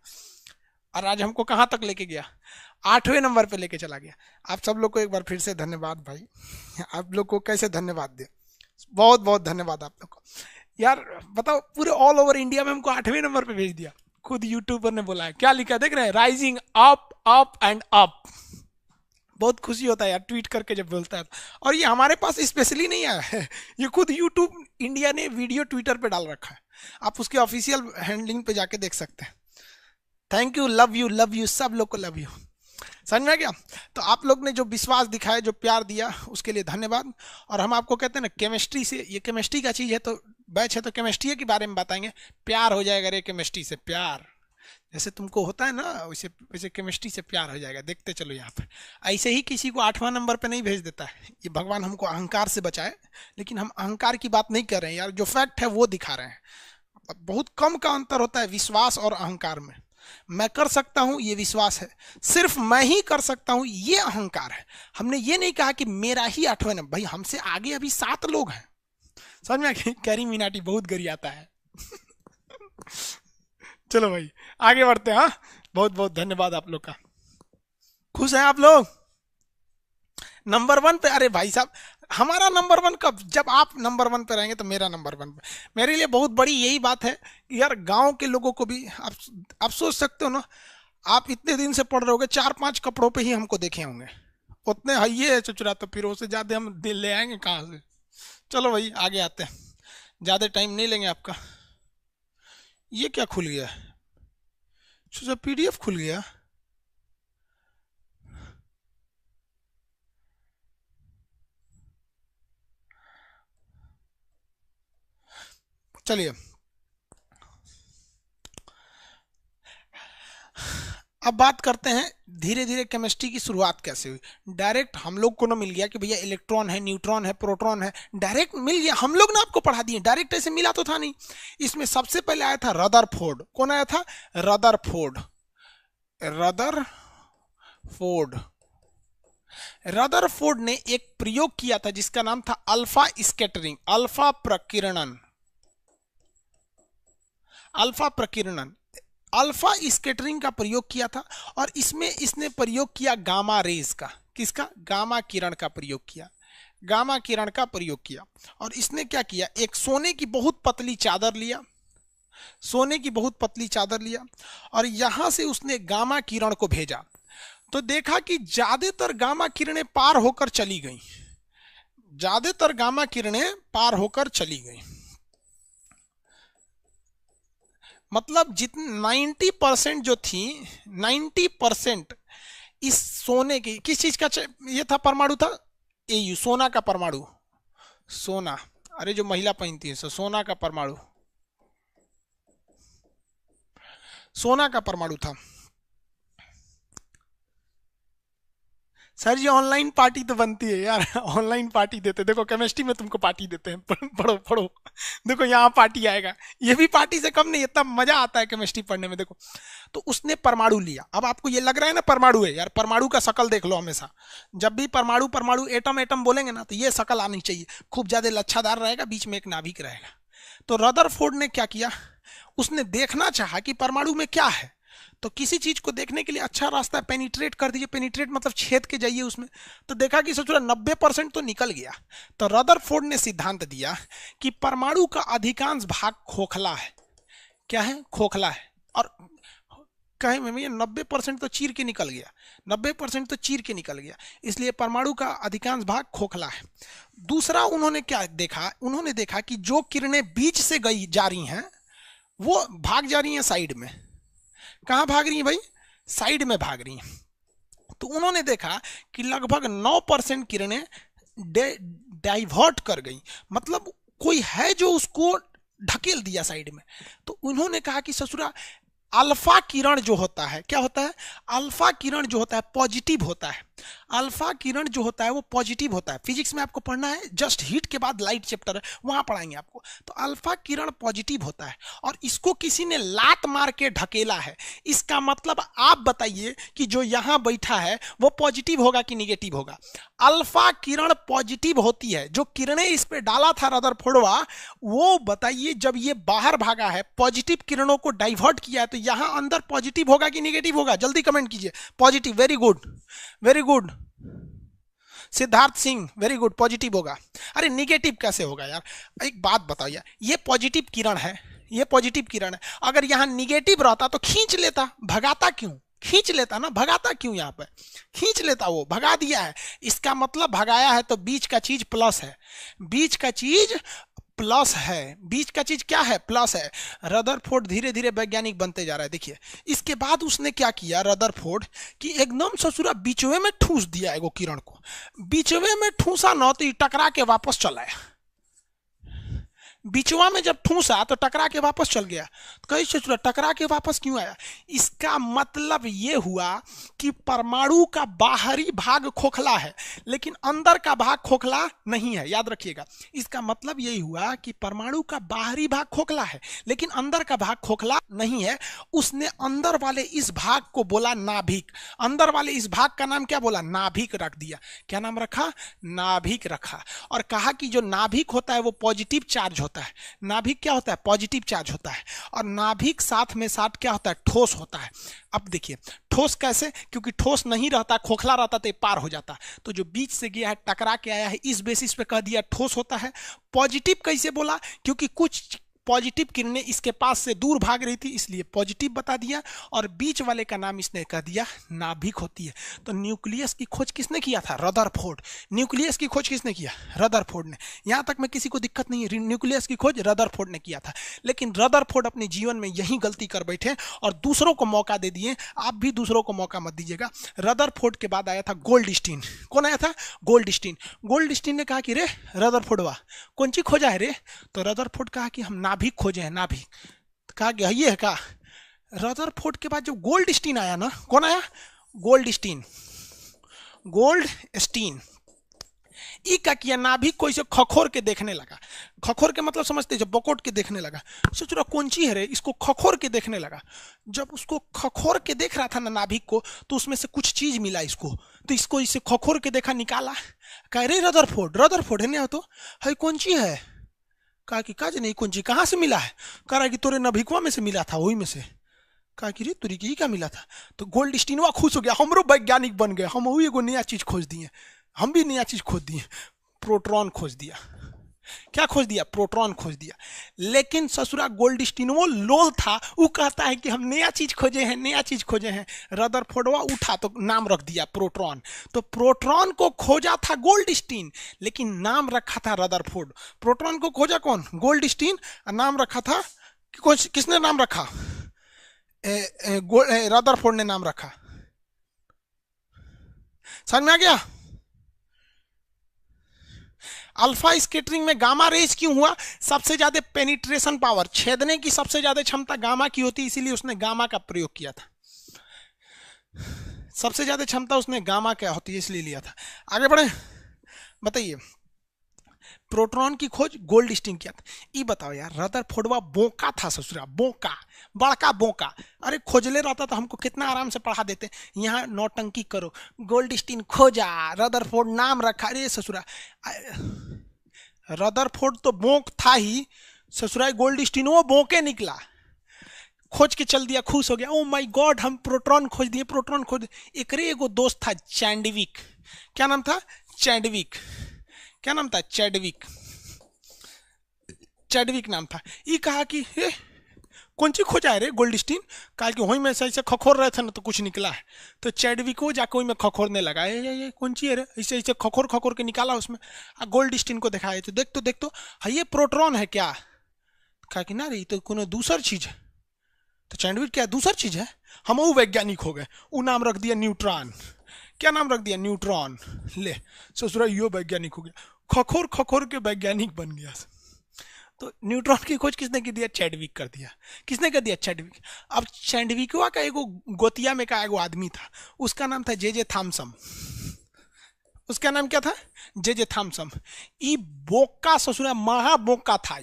Speaker 1: और आज हमको कहाँ तक लेके गया, 8वें नंबर पे लेके चला गया। आप सब लोग को एक बार फिर से धन्यवाद भाई। आप लोग को कैसे धन्यवाद दे, बहुत बहुत धन्यवाद आप लोग को यार। बताओ पूरे ऑल ओवर इंडिया में हमको 8वें नंबर पे भेज दिया, खुद यूट्यूबर ने बोला है। क्या लिखा है देख रहे हैं, rising up up and up. बहुत खुशी होता है यार ट्वीट करके जब बोलता है। और ये हमारे पास स्पेशली नहीं आया है, ये खुद यूट्यूब इंडिया ने वीडियो ट्विटर पे डाल रखा है। आप उसके ऑफिशियल हैंडलिंग पे जाके देख सकते हैं। थैंक यू, लव यू, सब लोग को लव यू। समझ में आ गया? तो आप लोग ने जो विश्वास दिखाया, जो प्यार दिया, उसके लिए धन्यवाद। और हम आपको कहते हैं ना, केमिस्ट्री से, ये केमिस्ट्री का चीज़ है तो बैच है तो केमिस्ट्री के बारे में बताएंगे। प्यार हो जाएगा रे केमिस्ट्री से, प्यार जैसे तुमको होता है ना, वैसे वैसे केमिस्ट्री से प्यार हो जाएगा। देखते चलो यहाँ पर ऐसे ही किसी को 8वां नंबर पे नहीं भेज देता है। ये भगवान हमको अहंकार से बचाए, लेकिन हम अहंकार की बात नहीं कर रहे हैं यार, जो फैक्ट है वो दिखा रहे हैं। बहुत कम का अंतर होता है विश्वास और अहंकार में। मैं कर सकता हूं ये विश्वास है, सिर्फ मैं ही कर सकता हूं ये अहंकार है। हमने ये नहीं कहा कि मेरा ही 8वां नंबर, भाई हमसे आगे अभी 7 लोग हैं। समझ में? कैरी मिनाटी बहुत गरियाता है। चलो भाई आगे बढ़ते हैं। हाँ, बहुत बहुत धन्यवाद आप लोग का। खुश हैं आप लोग? नंबर 1 पे, अरे भाई साहब हमारा नंबर 1 कब? जब आप नंबर 1 पे रहेंगे तो मेरा नंबर 1 पे। मेरे लिए बहुत बड़ी यही बात है कि यार गांव के लोगों को भी आप सोच सकते हो ना, आप इतने दिन से पढ़ रहे होगे, 4-5 कपड़ों पे ही हमको देखे होंगे, उतने है है चुचरा, तो फिर उससे ज़्यादा हम दिल ले आएंगे कहाँ से? चलो भाई आगे आते हैं, ज़्यादा टाइम नहीं लेंगे आपका। ये क्या खुल गया? अच्छा पीडीएफ खुल गया। चलिए अब बात करते हैं धीरे धीरे केमिस्ट्री की शुरुआत कैसे हुई। डायरेक्ट हम लोग को ना मिल गया कि भैया इलेक्ट्रॉन है, न्यूट्रॉन है, प्रोटॉन है, डायरेक्ट मिल गया। हम लोग ना आपको पढ़ा दिए, डायरेक्ट ऐसे मिला तो था नहीं। इसमें सबसे पहले आया था रदरफोर्ड। कौन आया था? रदरफोर्ड। रदरफोर्ड रदरफोर्ड ने एक प्रयोग किया था जिसका नाम था अल्फा स्कैटरिंग, अल्फा प्रकीर्णन। अल्फा प्रकीर्णन, अल्फा स्कैटरिंग का प्रयोग किया था। और इसमें इसने प्रयोग किया गामा रेज का। किसका? गामा किरण का प्रयोग किया, गामा किरण का प्रयोग किया। और इसने क्या किया, एक सोने की बहुत पतली चादर लिया, सोने की बहुत पतली चादर लिया, और यहां से उसने गामा किरण को भेजा। तो देखा कि ज्यादातर गामा किरणें पार होकर चली गई, ज्यादातर गामा किरणें पार होकर चली गई। मतलब जितनी 90% जो थी, 90% इस सोने की, किस चीज का ये था, परमाणु था, एयू, सोना का परमाणु, सोना, अरे जो महिला पहनती है सोना का परमाणु, सोना का परमाणु था। सर जी ऑनलाइन पार्टी तो बनती है यार। ऑनलाइन पार्टी देते, देखो केमिस्ट्री में तुमको पार्टी देते हैं। पढ़ो पढ़ो, देखो यहाँ पार्टी आएगा। ये भी पार्टी से कम नहीं, इतना मजा आता है केमिस्ट्री पढ़ने में। देखो, तो उसने परमाणु लिया। अब आपको ये लग रहा है ना परमाणु है यार, परमाणु का शकल देख लो हमेशा। जब भी परमाणु परमाणु एटम एटम बोलेंगे ना, तो ये शकल आनी चाहिए, खूब ज्यादा लच्छादार रहेगा, बीच में एक नाभिक रहेगा। तो रदरफोर्ड ने क्या किया, उसने देखना चाहा कि परमाणु में क्या है। तो किसी चीज को देखने के लिए अच्छा रास्ता है, पेनिट्रेट कर दीजिए। पेनिट्रेट मतलब छेद के जाइए उसमें। तो देखा कि सोच 90% तो निकल गया। तो रदरफोर्ड ने सिद्धांत दिया कि परमाणु का अधिकांश भाग खोखला है। क्या है? खोखला है। और कहे में भैया 90% तो चीर के निकल गया, 90% तो चीर के निकल गया, इसलिए परमाणु का अधिकांश भाग खोखला है। दूसरा उन्होंने क्या देखा, उन्होंने देखा कि जो किरणें बीच से गई जा रही हैं वो भाग जा रही हैं साइड में। कहाँ भाग रही हैं भाई? साइड में भाग रही हैं। तो उन्होंने देखा कि लगभग 9% किरणें डाइवर्ट कर गई, मतलब कोई है जो उसको ढकेल दिया साइड में। तो उन्होंने कहा कि ससुरा अल्फा किरण जो होता है, क्या होता है? अल्फा किरण जो होता है पॉजिटिव होता है। अल्फा किरण जो होता है वो पॉजिटिव होता है। फिजिक्स में आपको पढ़ना है, जस्ट हीट के बाद लाइट चैप्टर है, वहां पढ़ाएंगे आपको। तो अल्फा किरण पॉजिटिव होता है और इसको किसी ने लात मार के ढकेला है। इसका मतलब आप बताइए कि जो यहां बैठा है वो पॉजिटिव होगा कि निगेटिव होगा? अल्फा किरण पॉजिटिव होती है। जो किरणें इस पे डाला था रदरफोर्डवा, वो बताइए जब ये बाहर भागा है, पॉजिटिव किरणों को डाइवर्ट किया है, तो यहां अंदर पॉजिटिव होगा कि निगेटिव होगा? जल्दी कमेंट कीजिए। Positive, very good, very good. Siddharth Singh, very good, positive होगा। अरे निगेटिव कैसे होगा यार? एक बात बताओ यार, ये पॉजिटिव किरण है, ये पॉजिटिव किरण है। अगर यहां निगेटिव रहता तो खींच लेता, भगाता क्यों? खींच लेता ना, भगाता क्यों? यहां पे खींच लेता, वो भगा दिया है। इसका मतलब भगाया है तो बीच का चीज प्लस है, बीच का चीज प्लस है, बीच का चीज क्या है? प्लस है। रदरफोर्ड धीरे धीरे वैज्ञानिक बनते जा रहा है। देखिए इसके बाद उसने क्या किया रदरफोर्ड, कि एकदम ससुरा बीचवे में ठूस दिया एगो किरण को। बीचवे में ठूसा न तो टकरा के वापस चला आया। बीचवा में जब ठूसा तो टकरा के वापस चल गया। कई ससुरा टकरा के वापस क्यों आया? इसका मतलब ये हुआ कि परमाणु का बाहरी भाग खोखला है लेकिन अंदर का भाग खोखला नहीं है। याद रखिएगा, इसका मतलब यही हुआ कि परमाणु का बाहरी भाग खोखला है लेकिन अंदर का भाग खोखला नहीं है। उसने अंदर वाले इस भाग को बोला नाभिक। अंदर वाले इस भाग का नाम क्या बोला? नाभिक रख दिया। क्या नाम रखा? नाभिक रखा। और कहा कि जो नाभिक होता है वो पॉजिटिव चार्ज होता है। नाभिक क्या होता है? पॉजिटिव चार्ज होता है। और नाभिक साथ में साथ क्या होता है? ठोस होता है। अब देखिए ठोस कैसे? क्योंकि ठोस नहीं रहता, खोखला रहता तो पार हो जाता। तो जो बीच से गया है, टकरा के आया है, इस बेसिस पे कह दिया ठोस होता है। पॉजिटिव कैसे बोला? क्योंकि कुछ पॉजिटिव किरणें इसके पास से दूर भाग रही थी इसलिए पॉजिटिव बता दिया। और बीच वाले का नाम इसने कह दिया नाभिक होती है। तो न्यूक्लियस की खोज किसने किया था? रदरफोर्ड। न्यूक्लियस की खोज किसने किया? रदरफोर्ड ने। यहां तक में किसी को दिक्कत नहीं है, न्यूक्लियस की खोज रदरफोर्ड ने किया था। लेकिन रदरफोर्ड अपने जीवन में यही गलती कर बैठे और दूसरों को मौका दे दिए। आप भी दूसरों को मौका मत दीजिएगा। रदरफोर्ड के बाद आया था गोल्डस्टीन। कौन आया था? गोल्डस्टीन। गोल्डस्टीन ने कहा कि रे रदरफोर्डवा कौन चीज खोजा है रे? तो रदरफोर्ड कहा कि हम नाभिक खोजे हैं, नाभिक। कहा कि ये है का? रदरफोर्ड के बाद जो गोल्डस्टीन आया ना, कौन आया? गोल्डस्टीन। गोल्डस्टीन ई का किया, नाभिक को इसे खखोर के देखने लगा। खखोर के मतलब समझते, जब बकोट के देखने लगा। सोच रहा कौन ची है रे, इसको खखोर के देखने लगा। जब उसको खखोर के देख रहा था ना नाभिक को, तो उसमें से कुछ चीज मिला इसको। तो इसको इसे खखोर के देखा, निकाला। कह रे रदरफोर्ड, रदरफोर्ड है ना, तो है कौन ची है? कहा कि काज नहीं कौन चीज, कहाँ से मिला है? कह रहा कि तोरे नभिकवा में से मिला था, वही में से। कहा कि रे तुरी की क्या मिला था? तो गोल्डस्टीनवा खुश हो गया, हमरो वैज्ञानिक बन गए, हम वही एगो नया चीज खोज दिए। हम भी नया चीज खोज दिए, प्रोटॉन खोज दिया। क्या खोज दिया? प्रोटॉन खोज दिया। लेकिन ससुरा गोल्डस्टीन वो लोल था, वो कहता है कि हम नया चीज खोजे हैं, नया चीज खोजे हैं। रदरफोर्डवा उठा तो नाम रख दिया प्रोटॉन। तो प्रोटॉन को खोजा था गोल्डस्टीन लेकिन नाम रखा था रदरफोर्ड। प्रोटॉन को खोजा कौन? गोल्डस्टीन। नाम रखा था किसने नाम रखा? रदरफोर्ड ने नाम रखा। समझ में आ गया? अल्फा स्कैटरिंग में गामा रेज क्यों हुआ? सबसे ज्यादा पेनिट्रेशन पावर, छेदने की सबसे ज्यादा क्षमता गामा की होती है, इसीलिए उसने गामा का प्रयोग किया था। सबसे ज्यादा क्षमता उसने गामा क्या होती है इसलिए लिया था। आगे बढ़े, बताइए प्रोटॉन की खोज गोल्डस्टीन किया था। ये बताओ यार, रदरफोर्डवा बोका था ससुरा, बोका, बड़का बोका। अरे खोजले रहता तो हमको कितना आराम से पढ़ा देते। यहाँ नौटंकी करो, गोल्डस्टीन खोजा, रदरफोर्ड नाम रखा। अरे ससुरा, रदरफोर्ड तो बोक था ही ससुरा, गोल्डस्टीन वो बोके निकला, खोज के चल दिया, खुश हो गया, ओ माय गॉड हम प्रोटॉन खोज दिए, प्रोटॉन खोज दिए। एकरे एगो दोस्त था चैंडविक, क्या नाम था, चैंडविक, क्या नाम था, चैडविक, चैडविक नाम था। ये कहा कि हे कौन सी खोजा है रे गोल्डस्टीन, कहा कि वहीं में ऐसे खखोर रहे थे ना तो कुछ निकला है। तो चैडविक वो जाके वहीं में खखोरने लगा, ये कौन सी है रे, ऐसे ऐसे खखोर खखोर के निकाला उसमें, गोल्डस्टीन को दिखाया, तो देख तो हाँ ये प्रोटॉन है क्या, कहा कि ना रे तो कोनो दूसर चीज है। तो चैंडविक क्या दूसर चीज है, हम वो वैज्ञानिक हो गए, वो नाम रख दिया न्यूट्रॉन। क्या नाम रख दिया, न्यूट्रॉन। ले ससुरा यो वैज्ञानिक हो गया, खखोर खखोर के वैज्ञानिक बन गया। तो न्यूट्रॉन की खोज किसने की दिया, चैडविक कर दिया। किसने कर दिया, चैडविक। अब चैडविकवा का एगो गोतिया में का एगो आदमी था, उसका नाम था जे थॉमसन। उसका नाम क्या था, जे थॉमसन। ई बोका ससुरा महा बोका था,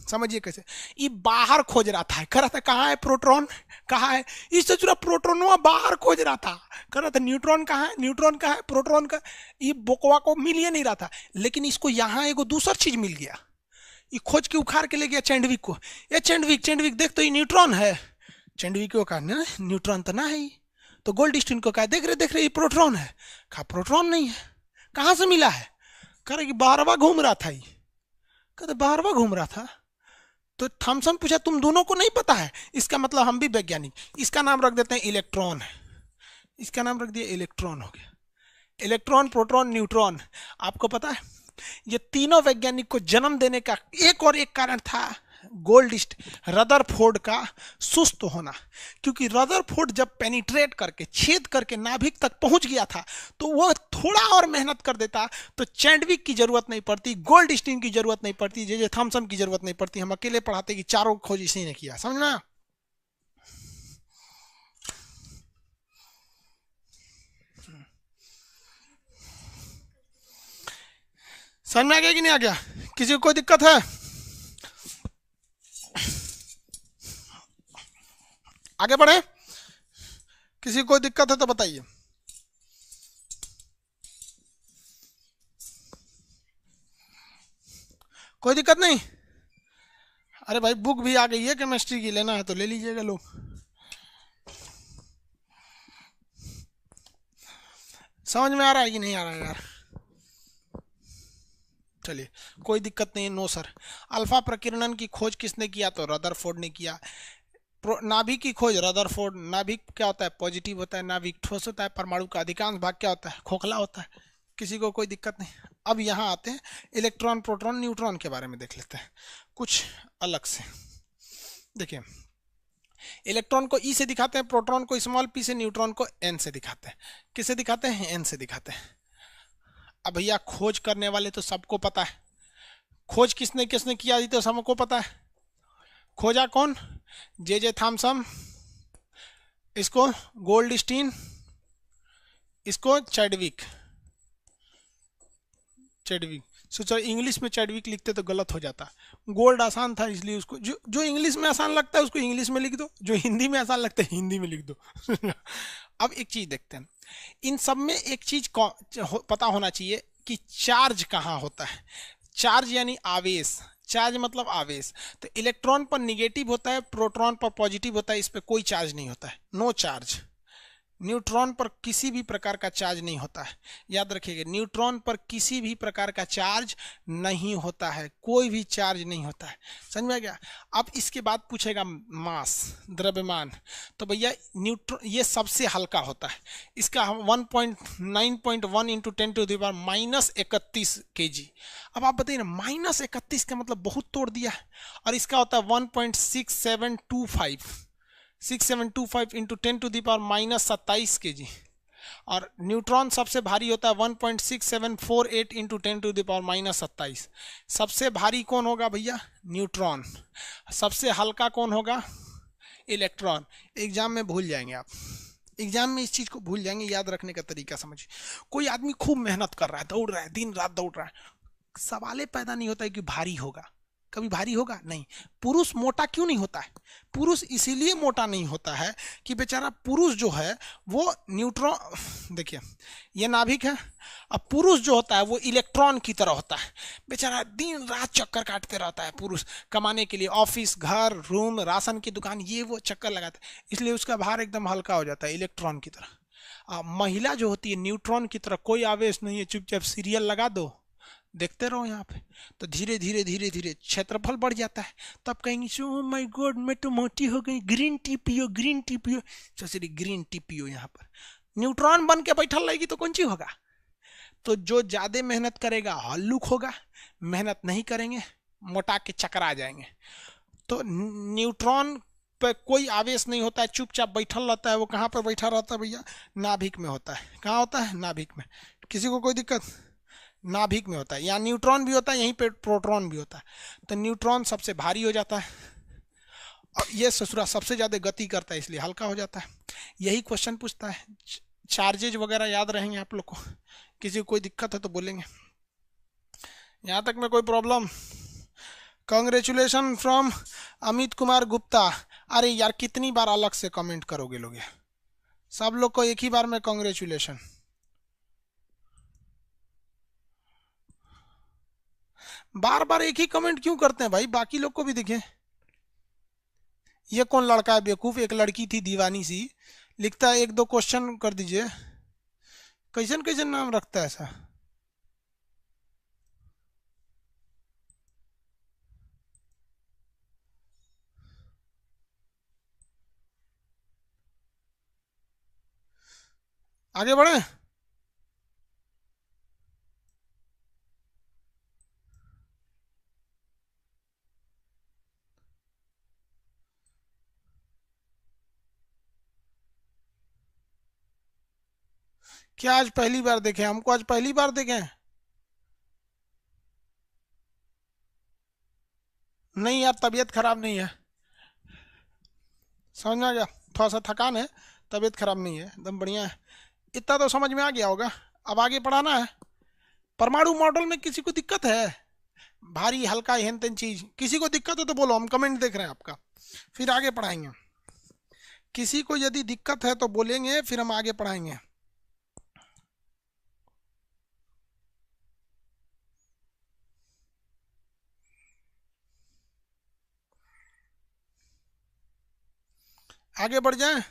Speaker 1: समझिए कैसे, ये बाहर खोज रहा था, कह रहा था कहाँ है प्रोटॉन, कहाँ है, इस ससुरा प्रोटॉन बाहर खोज रहा था, कह रहा था न्यूट्रॉन कहाँ है, न्यूट्रॉन कहाँ है, प्रोटॉन का, ये बोकवा को मिल ही नहीं रहा था। लेकिन इसको यहाँ एगो दूसर चीज मिल गया, ये खोज के उखाड़ के ले गया चैंडविक को, ये चैंडविक देख तो ये न्यूट्रॉन है। चैंडविक को कहा ना न्यूट्रॉन तो ना है, तो गोल्डस्टीन को कहा देख रहे ये प्रोटॉन है, कहा प्रोटॉन नहीं है, कहाँ से मिला है, कह रहे कि बारवा घूम रहा था, ये कहते बारवा घूम रहा था। तो थॉमसन पूछा तुम दोनों को नहीं पता है, इसका मतलब हम भी वैज्ञानिक, इसका नाम रख देते हैं इलेक्ट्रॉन है, इसका नाम रख दिया इलेक्ट्रॉन हो गया। Electron, proton, neutron. आपको पता है ये तीनों वैज्ञानिक को जन्म देने का एक और एक कारण था रदरफोर्ड का सुस्त होना। क्योंकि रदरफोर्ड जब पेनिट्रेट करके, छेद करके नाभिक तक पहुंच गया था, तो वो थोड़ा और मेहनत कर देता तो चैंडविक की जरूरत नहीं पड़ती, गोल्डस्टीन की जरूरत नहीं पड़ती, जे थॉमसन की जरूरत नहीं पड़ती। हम अकेले पढ़ाते कि चारों खोज इसी ने किया, समझ में आया? समझ में आ गया कि नहीं आ गया? किसी को कोई दिक्कत है? आगे बढ़े, किसी को कोई दिक्कत है तो बताइए। कोई दिक्कत नहीं? अरे भाई बुक भी आ गई है केमिस्ट्री की, लेना है तो ले लीजिएगा लोग। समझ में आ रहा है कि नहीं आ रहा है यार? चलिए कोई दिक्कत नहीं, नो सर। अल्फा प्रकीर्णन की खोज किसने किया, तो रदरफोर्ड ने किया। नाभिक की खोज रदरफोर्ड। नाभिक क्या होता है, पॉजिटिव होता है, नाभिक ठोस होता है, परमाणु का अधिकांश भाग क्या होता है, खोखला होता है। किसी को कोई दिक्कत नहीं? अब यहाँ आते हैं इलेक्ट्रॉन, प्रोटॉन, न्यूट्रॉन के बारे में देख लेते हैं कुछ अलग से। देखिए इलेक्ट्रॉन को ई से दिखाते हैं, प्रोटॉन को स्मॉल पी से, न्यूट्रॉन को एन से दिखाते हैं। किसे दिखाते हैं, एन से दिखाते हैं। अब भैया खोज करने वाले तो सबको पता है, खोज किसने किसने किया तो सबको पता है। खोजा कौन, जे थॉमसन, इसको गोल्डस्टीन, इसको चैडविक। सोचो इंग्लिश में चैडविक लिखते तो गलत हो जाता, गोल्ड आसान था इसलिए उसको, जो इंग्लिश में आसान लगता है उसको इंग्लिश में लिख दो, जो हिंदी में आसान लगता है हिंदी में लिख दो। अब एक चीज देखते हैं, इन सब में एक चीज पता होना चाहिए कि चार्ज कहाँ होता है। चार्ज यानी आवेश, चार्ज मतलब आवेश। तो इलेक्ट्रॉन पर निगेटिव होता है, प्रोटॉन पर पॉजिटिव होता है, इस पर कोई चार्ज नहीं होता है, नो चार्ज। न्यूट्रॉन पर किसी भी प्रकार का चार्ज नहीं होता है, याद रखिएगा, न्यूट्रॉन पर किसी भी प्रकार का चार्ज नहीं होता है, कोई भी चार्ज नहीं होता है। समझ में आ गया? अब इसके बाद पूछेगा मास, द्रव्यमान। तो भैया न्यूट्रॉन ये सबसे हल्का होता है, इसका 1.9.1 इंटू 10⁻31 kg। अब आप बताइए ना, -31 का मतलब बहुत तोड़ दिया है, और इसका होता है 1.6725 इंटू 10⁻27 kg। और न्यूट्रॉन सबसे भारी होता है 1.6748 इंटू 10⁻27। सबसे भारी कौन होगा भैया, न्यूट्रॉन। सबसे हल्का कौन होगा, इलेक्ट्रॉन। एग्जाम में भूल जाएंगे आप, एग्जाम में इस चीज को भूल जाएंगे, याद रखने का तरीका समझिए। कोई आदमी खूब मेहनत कर रहा है, दौड़ रहा है, दिन रात दौड़ रहा है, सवाल पैदा नहीं होता है कि भारी होगा, कभी भारी होगा नहीं। पुरुष मोटा क्यों नहीं होता है? पुरुष इसीलिए मोटा नहीं होता है कि बेचारा पुरुष जो है वो न्यूट्रॉन, देखिए ये नाभिक है, अब पुरुष जो होता है वो इलेक्ट्रॉन की तरह होता है, बेचारा दिन रात चक्कर काटते रहता है पुरुष, कमाने के लिए ऑफिस, घर, रूम, राशन की दुकान, ये वो चक्कर लगाता है, इसलिए उसका भार एकदम हल्का हो जाता है इलेक्ट्रॉन की तरह। महिला जो होती है न्यूट्रॉन की तरह, कोई आवेश नहीं है, चुपचाप सीरियल लगा दो, देखते रहो यहाँ पे, तो धीरे धीरे धीरे धीरे क्षेत्रफल बढ़ जाता है। तब कहेंगे ओ माय गॉड मैं तो मोटी हो गई, ग्रीन टी पियो, ग्रीन टी पियो, सोचिए ग्रीन टी पियो, यहाँ पर न्यूट्रॉन बन के बैठल रहेगी तो कौन चीज होगा? तो जो ज्यादा मेहनत करेगा हल्लुक होगा, मेहनत नहीं करेंगे मोटा के चकरा जाएंगे। तो न्यूट्रॉन पे कोई आवेश नहीं होता है, चुपचाप बैठल रहता है। वो कहाँ पर बैठा रहता है भैया? नाभिक में होता है। कहाँ होता है? नाभिक में। किसी को कोई दिक्कत? नाभिक में होता है। यहाँ न्यूट्रॉन भी होता है, यहीं पे प्रोटॉन भी होता है। तो न्यूट्रॉन सबसे भारी हो जाता है और ये ससुरा सबसे ज्यादा गति करता है, इसलिए हल्का हो जाता है। यही क्वेश्चन पूछता है। चार्जेज वगैरह याद रहेंगे आप लोग को, किसी को कोई दिक्कत है तो बोलेंगे। यहाँ तक में कोई problem? Congratulation from Amit Kumar Gupta. अरे यार कितनी बार अलग से कमेंट करोगे लोग? सब लोग को एक ही बार में कांग्रेचुलेशन। बार बार एक ही कमेंट क्यों करते हैं भाई? बाकी लोग को भी दिखे। ये कौन लड़का है बेवकूफ? एक लड़की थी दीवानी सी, लिखता है एक दो क्वेश्चन कर दीजिए। कैसन कैसन नाम रखता है ऐसा? आगे बढ़े। क्या आज पहली बार देखे? हमको आज पहली बार देखे। नहीं यार तबीयत खराब नहीं है, समझ में आ गया। थोड़ा सा थकान है, तबीयत खराब नहीं है, एकदम बढ़िया है। इतना तो समझ में आ गया होगा। अब आगे पढ़ाना है। परमाणु मॉडल में किसी को दिक्कत है? भारी हल्का हेन तेन चीज किसी को दिक्कत है तो बोलो, हम कमेंट देख रहे हैं आपका, फिर आगे पढ़ाएंगे। किसी को यदि दिक्कत है तो बोलेंगे, फिर हम आगे पढ़ाएंगे। आगे बढ़ जाए।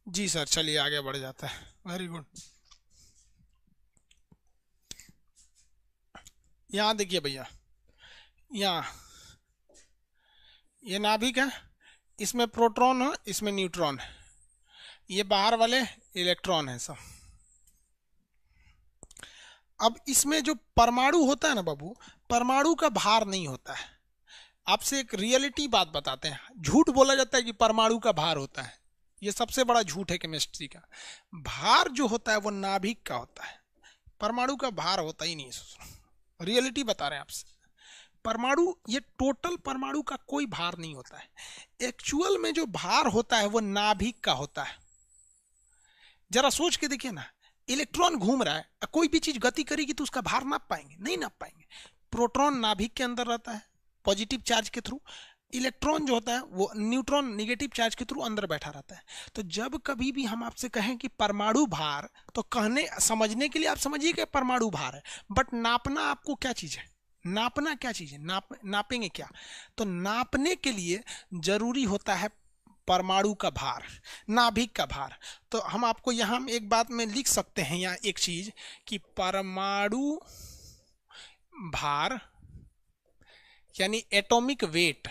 Speaker 1: जी सर, चलिए आगे बढ़ जाता है। Very good. यहाँ देखिए भैया, यहाँ ये नाभिक है, इसमें प्रोटॉन है, इसमें न्यूट्रॉन है, ये बाहर वाले इलेक्ट्रॉन है सब। अब इसमें जो परमाणु होता है ना बाबू, परमाणु का भार नहीं होता है। आपसे एक रियलिटी बात बताते हैं। झूठ बोला जाता है कि परमाणु का भार होता है, ये सबसे बड़ा झूठ है केमिस्ट्री का। भार जो होता है वो नाभिक का होता है, परमाणु का भार होता ही नहीं है। रियलिटी बता रहे हैं आपसे। परमाणु, ये टोटल परमाणु का कोई भार नहीं होता है। एक्चुअल में जो भार होता है वो नाभिक का होता है। जरा सोच के देखिए ना, इलेक्ट्रॉन घूम रहा है, कोई भी चीज गति करेगी तो उसका भार नाप पाएंगे? नहीं नाप पाएंगे। प्रोटॉन नाभिक के अंदर रहता है पॉजिटिव चार्ज के थ्रू, इलेक्ट्रॉन जो होता है वो न्यूट्रॉन निगेटिव चार्ज के थ्रू अंदर बैठा रहता है। तो जब कभी भी हम आपसे कहें कि परमाणु भार, तो कहने समझने के लिए आप समझिए कि परमाणु भार है, बट नापना आपको क्या चीज है? नापना क्या चीज है? नापेंगे क्या? तो नापने के लिए जरूरी होता है परमाणु का भार, नाभिक का भार। तो हम आपको यहाँ एक बात में लिख सकते हैं, यहाँ एक चीज कि परमाणु भार यानी एटॉमिक वेट,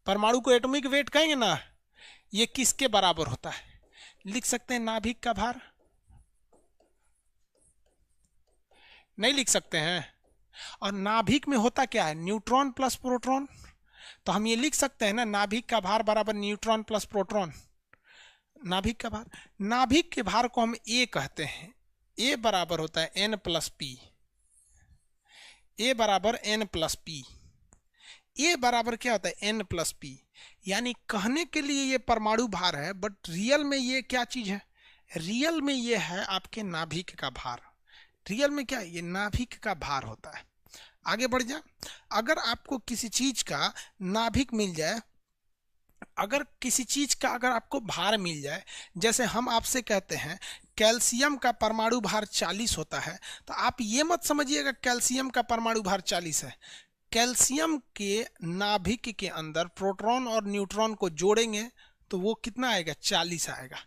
Speaker 1: परमाणु को एटॉमिक वेट कहेंगे ना, ये किसके बराबर होता है? लिख सकते हैं नाभिक का भार? नहीं लिख सकते हैं। और नाभिक में होता क्या है? Neutron plus proton. तो हम ये लिख सकते हैं ना, नाभिक का भार बराबर न्यूट्रॉन प्लस प्रोटॉन। नाभिक का भार, नाभिक के भार को हम ए कहते हैं। ए बराबर होता है एन प्लस पी। ए बराबर एन प्लस पी। ए बराबर क्या होता है, एन प्लस पी। यानी कहने के लिए ये परमाणु भार है, बट रियल में ये क्या चीज है, रियल में ये है आपके नाभिक का भार। रियल में क्या है, ये नाभिक का भार होता है। आगे बढ़ जाए, अगर आपको किसी चीज का नाभिक मिल जाए, अगर किसी चीज का अगर आपको भार मिल जाए, जैसे हम आपसे कहते हैं कैल्शियम का परमाणु भार 40 होता है, तो आप ये मत समझिएगा कैल्शियम का परमाणु भार 40 है। कैल्शियम के नाभिक के अंदर प्रोटॉन और न्यूट्रॉन को जोड़ेंगे तो वो कितना आएगा, 40 आएगा।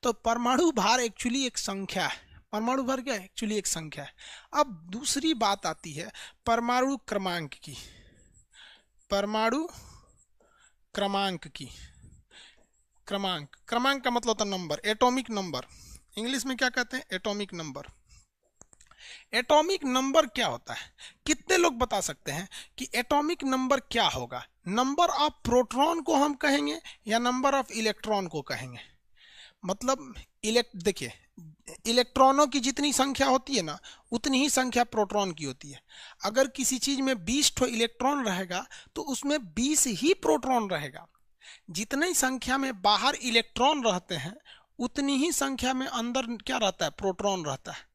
Speaker 1: तो परमाणु भार एक्चुअली एक संख्या है। परमाणु भार क्या है, एक्चुअली एक संख्या है। अब दूसरी बात आती है परमाणु क्रमांक की। परमाणु क्रमांक की, क्रमांक, क्रमांक का मतलब होता है नंबर, एटॉमिक नंबर। इंग्लिश में क्या कहते हैं, एटॉमिक नंबर। एटॉमिक नंबर क्या होता है, कितने लोग बता सकते हैं कि एटॉमिक नंबर क्या होगा? नंबर ऑफ प्रोटॉन को हम कहेंगे या नंबर ऑफ इलेक्ट्रॉन को कहेंगे? मतलब देखिए, इलेक्ट्रॉनों की जितनी संख्या होती है ना, उतनी ही संख्या प्रोटॉन की होती है। अगर किसी चीज में 20 ठो इलेक्ट्रॉन रहेगा तो उसमें 20 ही प्रोटॉन रहेगा। जितनी संख्या में बाहर इलेक्ट्रॉन रहते हैं उतनी ही संख्या में अंदर क्या रहता है, प्रोटॉन रहता है।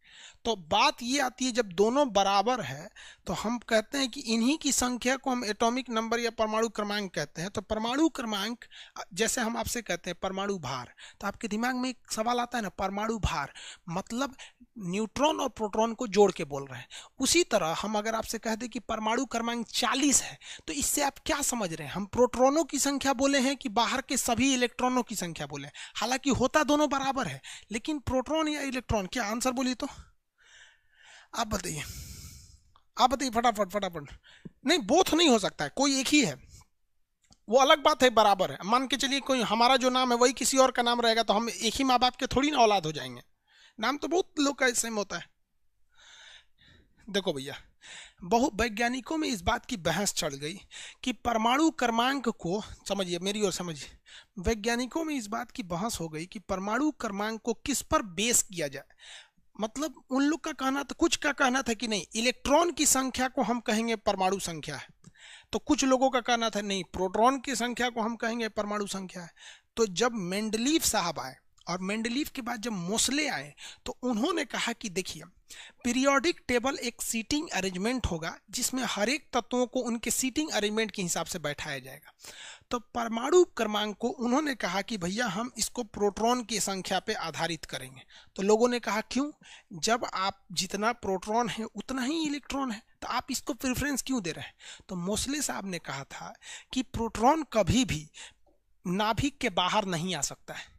Speaker 1: तो बात ये आती है जब दोनों बराबर है तो हम कहते हैं कि इन्हीं की संख्या को हम एटॉमिक नंबर या परमाणु क्रमांक कहते हैं। तो परमाणु क्रमांक, जैसे हम आपसे कहते हैं परमाणु भार, तो आपके दिमाग में एक सवाल आता है ना, परमाणु भार मतलब न्यूट्रॉन और प्रोटॉन को जोड़ के बोल रहे हैं। उसी तरह हम अगर आपसे कह दें कि परमाणु क्रमांक 40 है, तो इससे आप क्या समझ रहे हैं, हम प्रोटॉनों की संख्या बोले हैं कि बाहर के सभी इलेक्ट्रॉनों की संख्या बोले? हालांकि होता दोनों बराबर है, लेकिन प्रोटॉन या इलेक्ट्रॉन, क्या आंसर बोलिए तो आप बताइए, आप बताइए फटाफट फटाफट। नहीं, बोथ नहीं हो सकता है, कोई एक ही है। वो अलग बात है, बराबर है। मान के चलिए कोई हमारा जो नाम है वही किसी और का नाम रहेगा तो हम एक ही माँ बाप के थोड़ी ना औलाद हो जाएंगे। नाम तो बहुत लोग का सेम होता है। देखो भैया, बहुत वैज्ञानिकों में इस बात की बहस चढ़ गई कि परमाणु क्रमांक को, समझिए मेरी ओर समझिए, वैज्ञानिकों में इस बात की बहस हो गई कि परमाणु क्रमांक को किस पर बेस किया जाए। मतलब उन लोग का कहना था, कुछ का कहना था कि नहीं इलेक्ट्रॉन की संख्या को हम कहेंगे परमाणु संख्या है, तो कुछ लोगों का कहना था नहीं प्रोटॉन की संख्या को हम कहेंगे परमाणु संख्या है। तो जब मेंडलीव साहब आए और मेंडलीव के बाद जब मोसले आए तो उन्होंने कहा कि देखिए, पीरियोडिक टेबल एक सीटिंग अरेंजमेंट होगा जिसमें हर एक तत्वों को उनके सीटिंग अरेंजमेंट के हिसाब से बैठाया जाएगा। तो परमाणु क्रमांक को उन्होंने कहा कि भैया हम इसको प्रोटॉन की संख्या पे आधारित करेंगे। तो लोगों ने कहा क्यों, जब आप जितना प्रोटॉन है उतना ही इलेक्ट्रॉन है, तो आप इसको प्रेफरेंस क्यों दे रहे हैं? तो मोसले साहब ने कहा था कि प्रोटॉन कभी भी नाभिक के बाहर नहीं आ सकता है,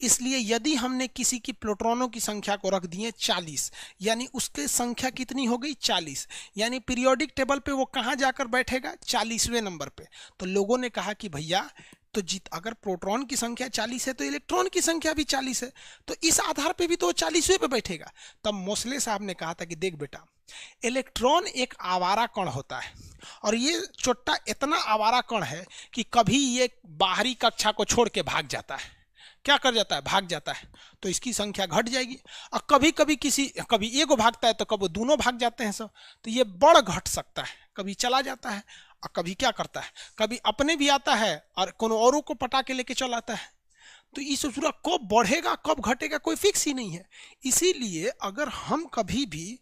Speaker 1: इसलिए यदि हमने किसी की प्रोटॉनों की संख्या को रख दिए 40, यानी उसकी संख्या कितनी हो गई 40, यानी पीरियोडिक टेबल पे वो कहाँ जाकर बैठेगा, 40वें नंबर पे। तो लोगों ने कहा कि भैया तो अगर प्रोटॉन की संख्या 40 है तो इलेक्ट्रॉन की संख्या भी 40 है, तो इस आधार पे भी तो 40वें पे बैठेगा। तब मोसले साहब ने कहा था कि देख बेटा, इलेक्ट्रॉन एक आवारा कण होता है और ये चोट्टा इतना आवारा कण है कि कभी ये बाहरी कक्षा को छोड़ के भाग जाता है। क्या कर जाता है, भाग जाता है, तो इसकी संख्या घट जाएगी। और कभी कभी कभी एगो भागता है तो कभी दोनों भाग जाते हैं सब, तो ये बढ़ घट सकता है, कभी चला जाता है और कभी क्या करता है, कभी अपने भी आता है और कोनो औरों को पटा के लेके चल आता है। तो इस पूरा कब बढ़ेगा कब घटेगा कोई फिक्स ही नहीं है। इसीलिए अगर हम कभी भी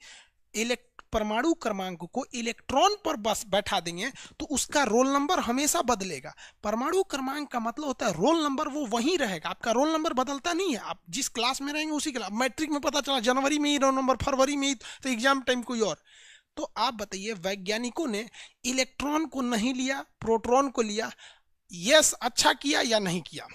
Speaker 1: परमाणु क्रमांक को इलेक्ट्रॉन पर बस बैठा देंगे तो उसका रोल नंबर हमेशा बदलेगा। परमाणु क्रमांक का मतलब होता है रोल नंबर वो वहीं रहेगा, आपका रोल नंबर बदलता नहीं है। आप जिस क्लास में रहेंगे उसी क्लास, मैट्रिक में पता चला जनवरी में ही रोल नंबर, फरवरी में ही तो एग्जाम टाइम कोई और। तो आप बताइए, वैज्ञानिकों ने इलेक्ट्रॉन को नहीं लिया, प्रोटॉन को लिया। यस, अच्छा किया या नहीं किया?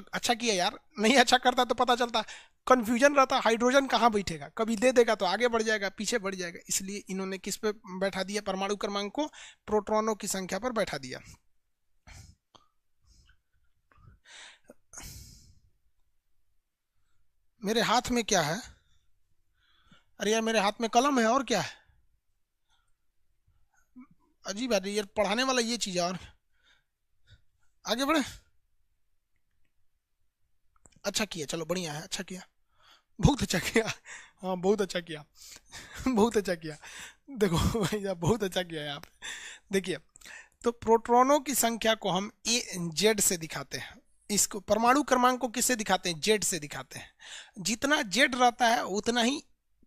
Speaker 1: अच्छा किया यार, नहीं अच्छा करता तो पता चलता कंफ्यूजन रहता, हाइड्रोजन कहाँ बैठेगा, कभी दे देगा तो आगे बढ़ जाएगा, पीछे बढ़ जाएगा। इसलिए इन्होंने किस पे बैठा दिया, परमाणु क्रमांक को प्रोटॉनों की संख्या पर बैठा दिया। मेरे हाथ में क्या है? अरे यार मेरे हाथ में कलम है, और क्या है? अजीब है ये पढ़ाने वाला, ये चीज है। और आगे बढ़े। अच्छा किया, चलो बढ़िया है, अच्छा किया, बहुत अच्छा किया। हाँ बहुत अच्छा किया। बहुत अच्छा किया। देखो भैया बहुत अच्छा किया यहाँ पे। देखिए, तो प्रोटॉनों की संख्या को हम ए जेड से दिखाते हैं। इसको परमाणु क्रमांक को किससे दिखाते हैं? जेड से दिखाते हैं। जितना जेड रहता है उतना ही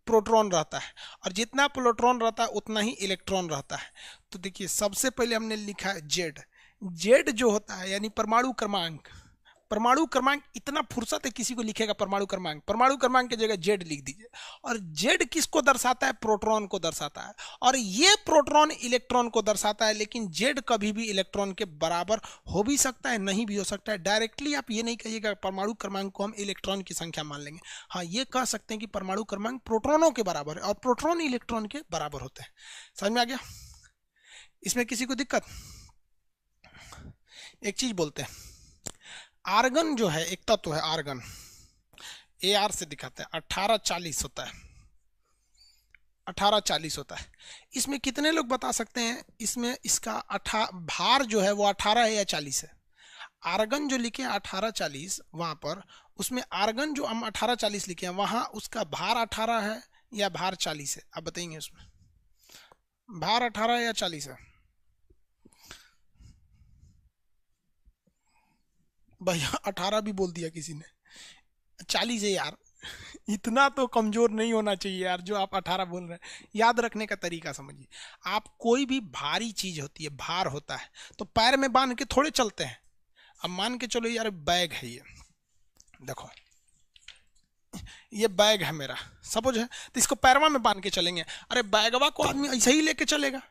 Speaker 1: प्रोटॉन रहता है, और जितना प्रोटॉन रहता है उतना ही इलेक्ट्रॉन रहता है। तो देखिए सबसे पहले हमने लिखा है जेड। जेड जो होता है यानी परमाणु क्रमांक। परमाणु क्रमांक, इतना फुर्सत है किसी को लिखेगा परमाणु क्रमांक? परमाणु क्रमांक की जगह जेड लिख दीजिए। और जेड किसको दर्शाता है? प्रोटॉन को दर्शाता है। और ये प्रोटॉन इलेक्ट्रॉन को दर्शाता है, लेकिन जेड कभी भी इलेक्ट्रॉन के बराबर हो भी सकता है, नहीं भी हो सकता है। डायरेक्टली आप ये नहीं कहिएगा परमाणु क्रमांक को हम इलेक्ट्रॉन की संख्या मान लेंगे। हाँ ये कह सकते हैं कि परमाणु क्रमांक प्रोटॉनों के बराबर है और प्रोटॉन इलेक्ट्रॉन के बराबर होते हैं। समझ में आ गया? इसमें किसी को दिक्कत? एक चीज बोलते हैं, आर्गन जो है एक तत्व है, आर्गन ए आर से दिखाते हैं, 1840 होता है। 1840 होता है। इसमें कितने लोग बता सकते हैं इसमें इसका भार जो है वो 18 है या 40 है? आर्गन जो लिखे 1840 वहां पर, उसमें आर्गन जो हम 1840 लिखे हैं वहां उसका भार 18 है या भार 40 है? आप बताएंगे उसमें भार 18 या 40 है? भैया 18 भी बोल दिया किसी ने, 40 है यार। इतना तो कमजोर नहीं होना चाहिए यार जो आप 18 बोल रहे हैं। याद रखने का तरीका समझिए। आप कोई भी भारी चीज होती है, भार होता है, तो पैर में बांध के थोड़े चलते हैं। अब मान के चलो यार बैग है ये, देखो ये बैग है मेरा सपोज है, तो इसको पैरवा में बांध के चलेंगे? अरे बैगवा को आदमी ऐसे ही लेके चलेगा?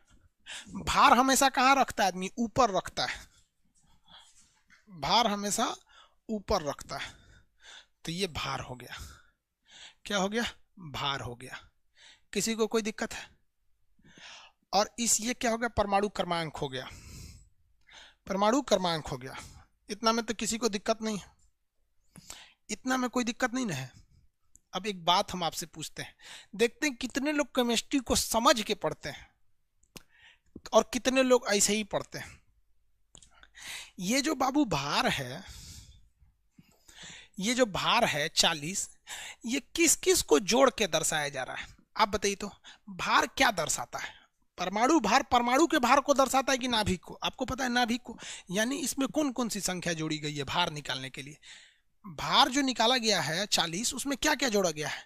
Speaker 1: भार हमेशा कहाँ रखता है आदमी? ऊपर रखता है। भार हमेशा ऊपर रखता है। तो ये भार हो गया। क्या हो गया? भार हो गया। किसी को कोई दिक्कत है? और इस ये क्या हो गया? परमाणु क्रमांक हो गया। परमाणु क्रमांक हो गया। इतना में तो किसी को दिक्कत नहीं है, इतना में कोई दिक्कत नहीं ना है। अब एक बात हम आपसे पूछते हैं, देखते हैं कितने लोग केमिस्ट्री को समझ के पढ़ते हैं और कितने लोग ऐसे ही पढ़ते हैं। ये जो बाबू भार है, ये जो भार है 40, ये किस किस को जोड़ के दर्शाया जा रहा है? आप बताइए तो। भार क्या दर्शाता है? परमाणु भार परमाणु के भार को दर्शाता है कि नाभिक को? आपको पता है नाभिक को। यानी इसमें कौन कौन सी संख्या जोड़ी गई है भार निकालने के लिए? भार जो निकाला गया है 40, उसमें क्या क्या जोड़ा गया है?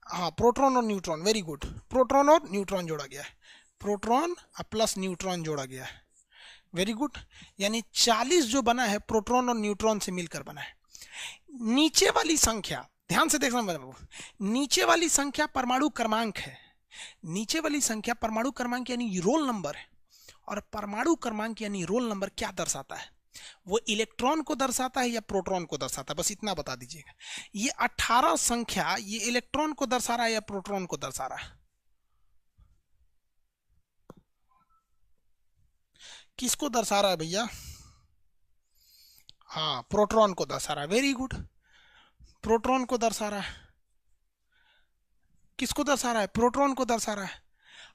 Speaker 1: हाँ प्रोटॉन और न्यूट्रॉन, वेरी गुड। प्रोटॉन और न्यूट्रॉन जोड़ा गया है। प्रोटॉन प्लस न्यूट्रॉन जोड़ा गया है, वेरी गुड। यानी 40 जो बना है प्रोटॉन और न्यूट्रॉन से मिलकर बना है। नीचे वाली संख्या ध्यान से देखना बाबू, नीचे वाली संख्या परमाणु क्रमांक है। नीचे वाली संख्या परमाणु क्रमांक यानी रोल नंबर है। और परमाणु क्रमांक यानी रोल नंबर क्या दर्शाता है? वो इलेक्ट्रॉन को दर्शाता है या प्रोटॉन को दर्शाता है? बस इतना बता दीजिएगा। ये 18 संख्या ये इलेक्ट्रॉन को दर्शा रहा है या प्रोटॉन को दर्शा रहा है? किसको दर्शा रहा है भैया? हाँ प्रोटॉन को दर्शा रहा है, वेरी गुड। प्रोटॉन को दर्शा रहा है। किसको दर्शा रहा है? प्रोटॉन को दर्शा रहा है।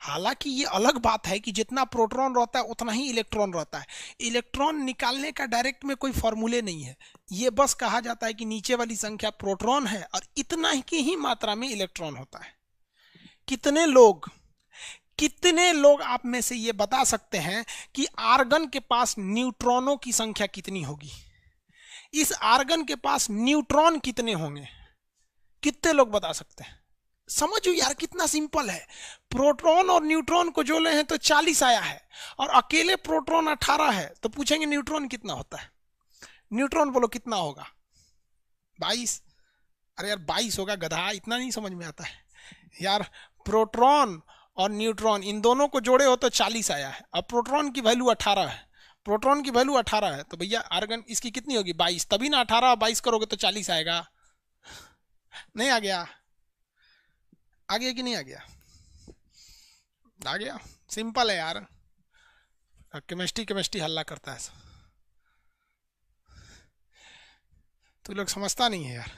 Speaker 1: हालांकि ये अलग बात है कि जितना प्रोटॉन रहता है उतना ही इलेक्ट्रॉन रहता है। इलेक्ट्रॉन निकालने का डायरेक्ट में कोई फॉर्मूले नहीं है। ये बस कहा जाता है कि नीचे वाली संख्या प्रोटॉन है और इतना की ही मात्रा में इलेक्ट्रॉन होता है। कितने लोग आप में से ये बता सकते हैं कि आर्गन के पास न्यूट्रॉनों की संख्या कितनी होगी? इस आर्गन के पास न्यूट्रॉन कितने होंगे? कितने लोग बता सकते हैं? समझो यार कितना सिंपल है। प्रोटॉन और न्यूट्रॉन को जोड़े हैं तो 40 आया है, और अकेले प्रोटॉन 18 है, तो पूछेंगे न्यूट्रॉन कितना होता है? न्यूट्रॉन बोलो कितना होगा? 22। अरे यार 22 होगा गधा, इतना नहीं समझ में आता है यार। प्रोटॉन और न्यूट्रॉन इन दोनों को जोड़े हो तो 40 आया है। अब प्रोटॉन की वैल्यू 18 है, प्रोटॉन की वैल्यू 18 है, तो भैया आर्गन इसकी कितनी होगी? 22। तभी ना 18 और 22 करोगे तो 40 आएगा। नहीं आ गया? आ गया कि नहीं आ गया? आ गया। सिंपल है यार। केमिस्ट्री हल्ला करता है तो लोग समझता नहीं है यार।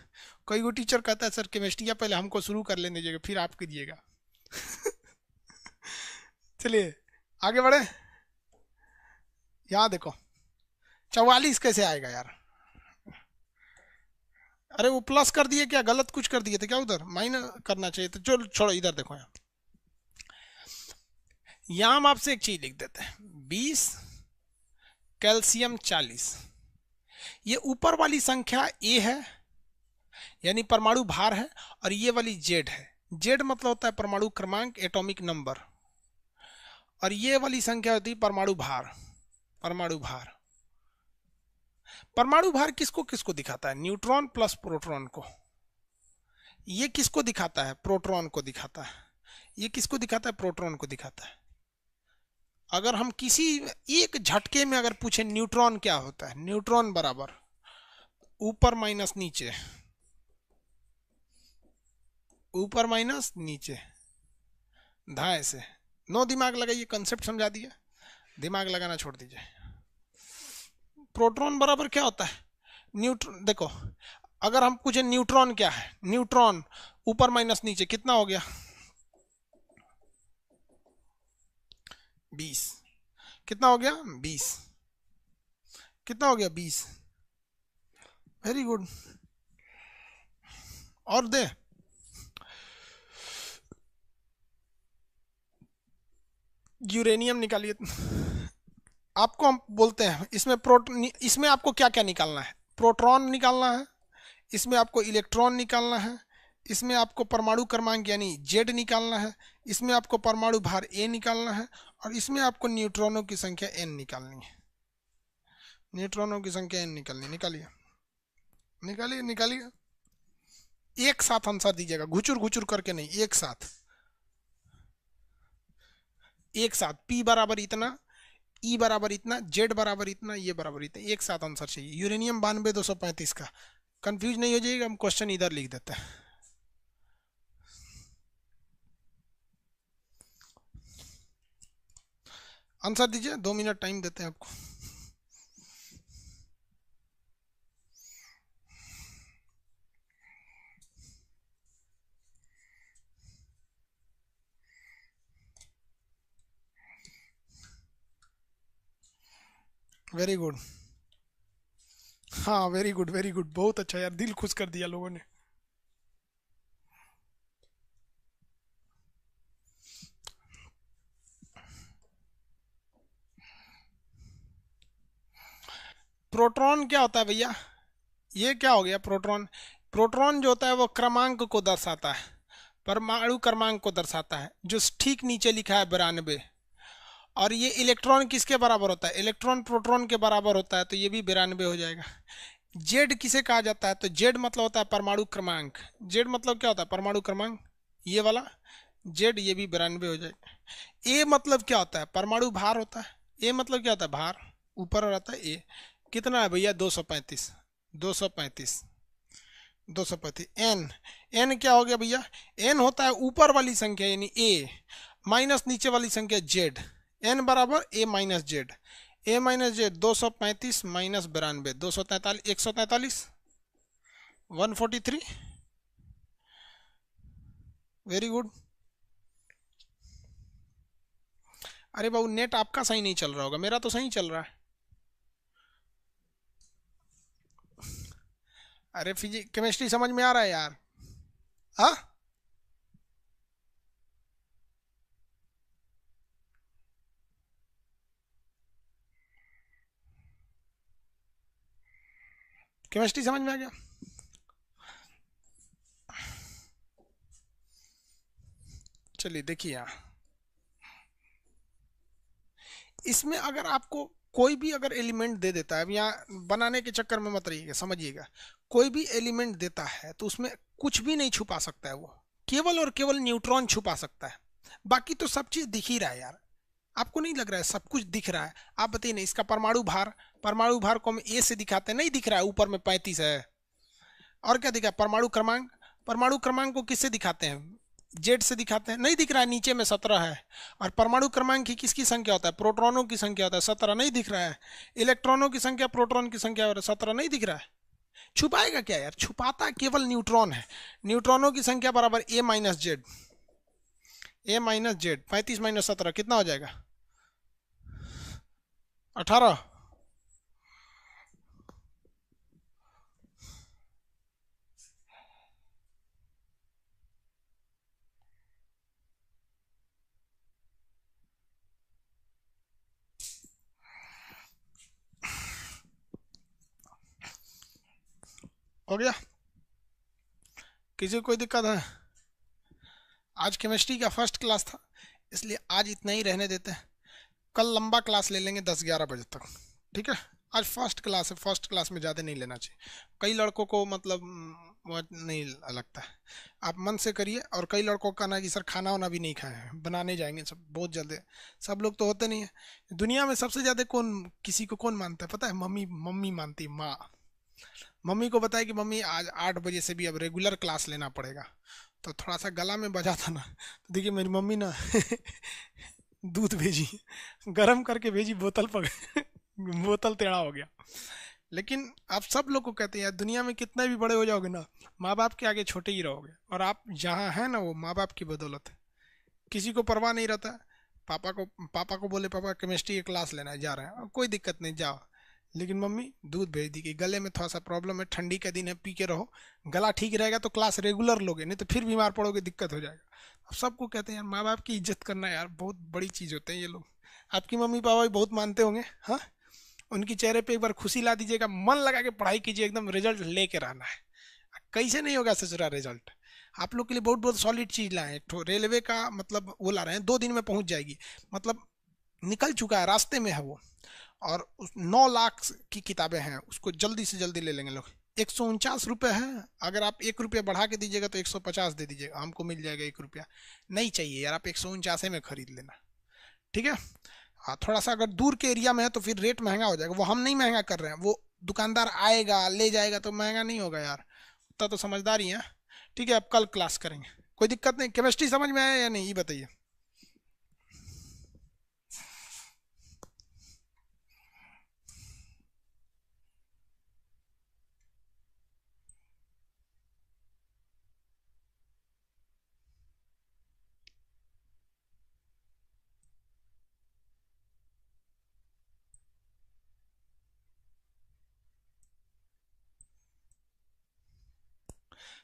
Speaker 1: कोई वो टीचर कहता है सर केमिस्ट्री पहले हमको शुरू कर लेने दीजिएगा फिर आप कीजिएगा। चलिए आगे बढ़े, यहाँ देखो 44 कैसे आएगा यार? अरे वो प्लस कर दिए क्या? गलत कुछ कर दिए थे क्या? उधर माइनस करना चाहिए था। चलो छोड़ो, इधर देखो यहाँ। यहाँ हम आपसे एक चीज लिख देते हैं, 20 कैल्शियम 40। ये ऊपर वाली संख्या ए है यानी परमाणु भार है, और ये वाली जेड है। जेड मतलब होता है परमाणु क्रमांक, एटॉमिक नंबर, और ये वाली संख्या होती है परमाणु भार। परमाणु भार, परमाणु भार किसको किसको दिखाता है? न्यूट्रॉन प्लस प्रोटॉन को। ये किसको दिखाता है? प्रोटॉन को दिखाता है। ये किसको दिखाता है? प्रोटॉन को दिखाता है। अगर हम किसी एक झटके में अगर पूछे न्यूट्रॉन क्या होता है, न्यूट्रॉन बराबर ऊपर माइनस नीचे, ऊपर माइनस नीचे, धाए से। नो दिमाग लगाइए, कंसेप्ट समझा दिया, दिमाग लगाना छोड़ दीजिए। प्रोटॉन बराबर क्या होता है? न्यूट्रॉन। देखो अगर हम पूछे न्यूट्रॉन क्या है, न्यूट्रॉन ऊपर माइनस नीचे कितना हो गया? 20। कितना हो गया? 20। कितना हो गया? 20। Very good. और दे, यूरेनियम निकालिए। आपको हम बोलते हैं इसमें इसमें आपको क्या क्या निकालना है? प्रोटॉन निकालना है, इसमें आपको इलेक्ट्रॉन निकालना है, इसमें आपको परमाणु क्रमांक यानी जेड निकालना है, इसमें आपको परमाणु भार ए निकालना है, और इसमें आपको न्यूट्रॉनों की संख्या एन निकालनी है। न्यूट्रॉनों की संख्या एन निकालनी। निकालिए निकालिए निकालिए, एक साथ आंसर दीजिएगा, घुचुर घुचुर करके नहीं, एक साथ। एक साथ पी बराबर इतना, ई बराबर इतना, जेड बराबर इतना, ये बराबर इतना, एक साथ आंसर चाहिए। यूरेनियम 92,235 का। कंफ्यूज नहीं हो जाइएगा, हम क्वेश्चन इधर लिख देते हैं। आंसर दीजिए, 2 मिनट टाइम देते हैं आपको। वेरी गुड, हाँ वेरी गुड वेरी गुड, बहुत अच्छा यार, दिल खुश कर दिया लोगों ने। प्रोटॉन क्या होता है भैया? ये क्या हो गया प्रोटॉन? प्रोटॉन जो होता है वो क्रमांक को दर्शाता है, परमाणु क्रमांक को दर्शाता है, जो ठीक नीचे लिखा है 92। और ये इलेक्ट्रॉन किसके बराबर होता है? इलेक्ट्रॉन प्रोटॉन के बराबर होता है, तो ये भी 92 हो जाएगा। जेड किसे कहा जाता है? तो जेड मतलब होता है परमाणु क्रमांक। जेड मतलब क्या होता है? परमाणु क्रमांक, ये वाला जेड, ये भी 92 हो जाएगा। ए मतलब क्या होता है? परमाणु भार होता है। ए मतलब क्या होता है? भार, ऊपर रहता है ए। कितना है भैया? 235। 235, 235। एन, एन क्या हो गया भैया? एन होता है ऊपर वाली संख्या यानी ए, माइनस नीचे वाली संख्या जेड। एन बराबर A minus Z. A minus Z 235 minus 92, 243, 143, 143। Very good. अरे बाबू नेट आपका सही नहीं चल रहा होगा, मेरा तो सही चल रहा है। अरे फिजिक्स केमिस्ट्री समझ में आ रहा है यार? हाँ, केमिस्ट्री समझ में आ गया? चलिए देखिए यहाँ, इसमें अगर आपको कोई भी अगर एलिमेंट दे देता है, अब यहाँ बनाने के चक्कर में मत रहिएगा, समझिएगा। कोई भी एलिमेंट देता है तो उसमें कुछ भी नहीं छुपा सकता है वो, केवल और केवल न्यूट्रॉन छुपा सकता है। बाकी तो सब चीज दिख ही रहा है यार। आपको नहीं लग रहा है सब कुछ दिख रहा है? आप बताइए ना, इसका परमाणु भार, परमाणु भार को हम ए से दिखाते हैं, नहीं दिख रहा है? ऊपर में 35 है। और क्या दिखा? परमाणु क्रमांक, परमाणु क्रमांक को किससे दिखाते हैं? जेड से दिखाते हैं, नहीं दिख रहा है? नीचे में 17 है। और परमाणु क्रमांक की किसकी संख्या होता है? प्रोटॉनों की संख्या होता है, 17, नहीं दिख रहा है? इलेक्ट्रॉनों की संख्या, प्रोटॉन की संख्या 17, नहीं दिख रहा है? छुपाएगा क्या यार? छुपाता केवल न्यूट्रॉन है। न्यूट्रॉनों की संख्या बराबर A minus Z. A minus Z, 35 minus 17 कितना हो जाएगा? 18। हो गया? किसी को कोई दिक्कत है? आज केमिस्ट्री का फर्स्ट क्लास था, इसलिए आज इतना ही रहने देते हैं। कल लंबा क्लास ले लेंगे 10-11 बजे तक, ठीक है? आज फर्स्ट क्लास है, फर्स्ट क्लास में ज़्यादा नहीं लेना चाहिए। कई लड़कों को मतलब वो नहीं लगता है। आप मन से करिए। और कई लड़कों का ना कि सर खाना वाना भी नहीं खाए हैं, बनाने जाएंगे सब बहुत जल्दी। सब लोग तो होते नहीं है। दुनिया में सबसे ज़्यादा कौन किसी को कौन मानता है पता है? मम्मी। मम्मी मानती है, माँ। मम्मी को बताया कि मम्मी आज 8 बजे से भी अब रेगुलर क्लास लेना पड़ेगा। तो थोड़ा सा गला में बजा था ना, तो देखिए मेरी मम्मी ना दूध भेजी, गर्म करके भेजी, बोतल पकड़ बोतल टेढ़ा हो गया। लेकिन आप सब लोग को कहते हैं यार, दुनिया में कितने भी बड़े हो जाओगे ना, माँ बाप के आगे छोटे ही रहोगे। और आप जहाँ हैं ना, वो माँ बाप की बदौलत है। किसी को परवाह नहीं रहता। पापा को बोले पापा केमिस्ट्री की क्लास लेना है, जा रहे हैं, कोई दिक्कत नहीं, जाओ। लेकिन मम्मी दूध भेज दी कि गले में थोड़ा सा प्रॉब्लम है, ठंडी का दिन है, पी के रहो। गला ठीक रहेगा तो क्लास रेगुलर लोगे, नहीं तो फिर बीमार पड़ोगे, दिक्कत हो जाएगा। अब सबको कहते हैं यार, माँ बाप की इज्जत करना यार बहुत बड़ी चीज़ होते हैं ये लोग। आपकी मम्मी पापा भी बहुत मानते होंगे, हाँ? उनकी चेहरे पे एक बार खुशी ला दीजिएगा, मन लगा के पढ़ाई कीजिए, एकदम रिजल्ट लेके रहना है। कैसे नहीं होगा ससुरा रिजल्ट? आप लोग के लिए बहुत बहुत सॉलिड चीज लाए हैं। तो रेलवे का मतलब वो ला रहे हैं, 2 दिन में पहुंच जाएगी। मतलब निकल चुका है, रास्ते में है वो। और 9 लाख की किताबें हैं, उसको जल्दी से जल्दी ले लेंगे लोग। 149 रुपये है। अगर आप 1 रुपया बढ़ा के दीजिएगा तो 150 दे दीजिएगा, हमको मिल जाएगा 1 रुपया। नहीं चाहिए यार, आप 149 में खरीद लेना, ठीक है? हाँ, थोड़ा सा अगर दूर के एरिया में है तो फिर रेट महंगा हो जाएगा। वो हम नहीं महंगा कर रहे हैं, वो दुकानदार आएगा ले जाएगा तो महंगा नहीं होगा यार। उतना तो समझदारी है। ठीक है, अब कल क्लास करेंगे, कोई दिक्कत नहीं। केमिस्ट्री समझ में आया या नहीं, ये बताइए।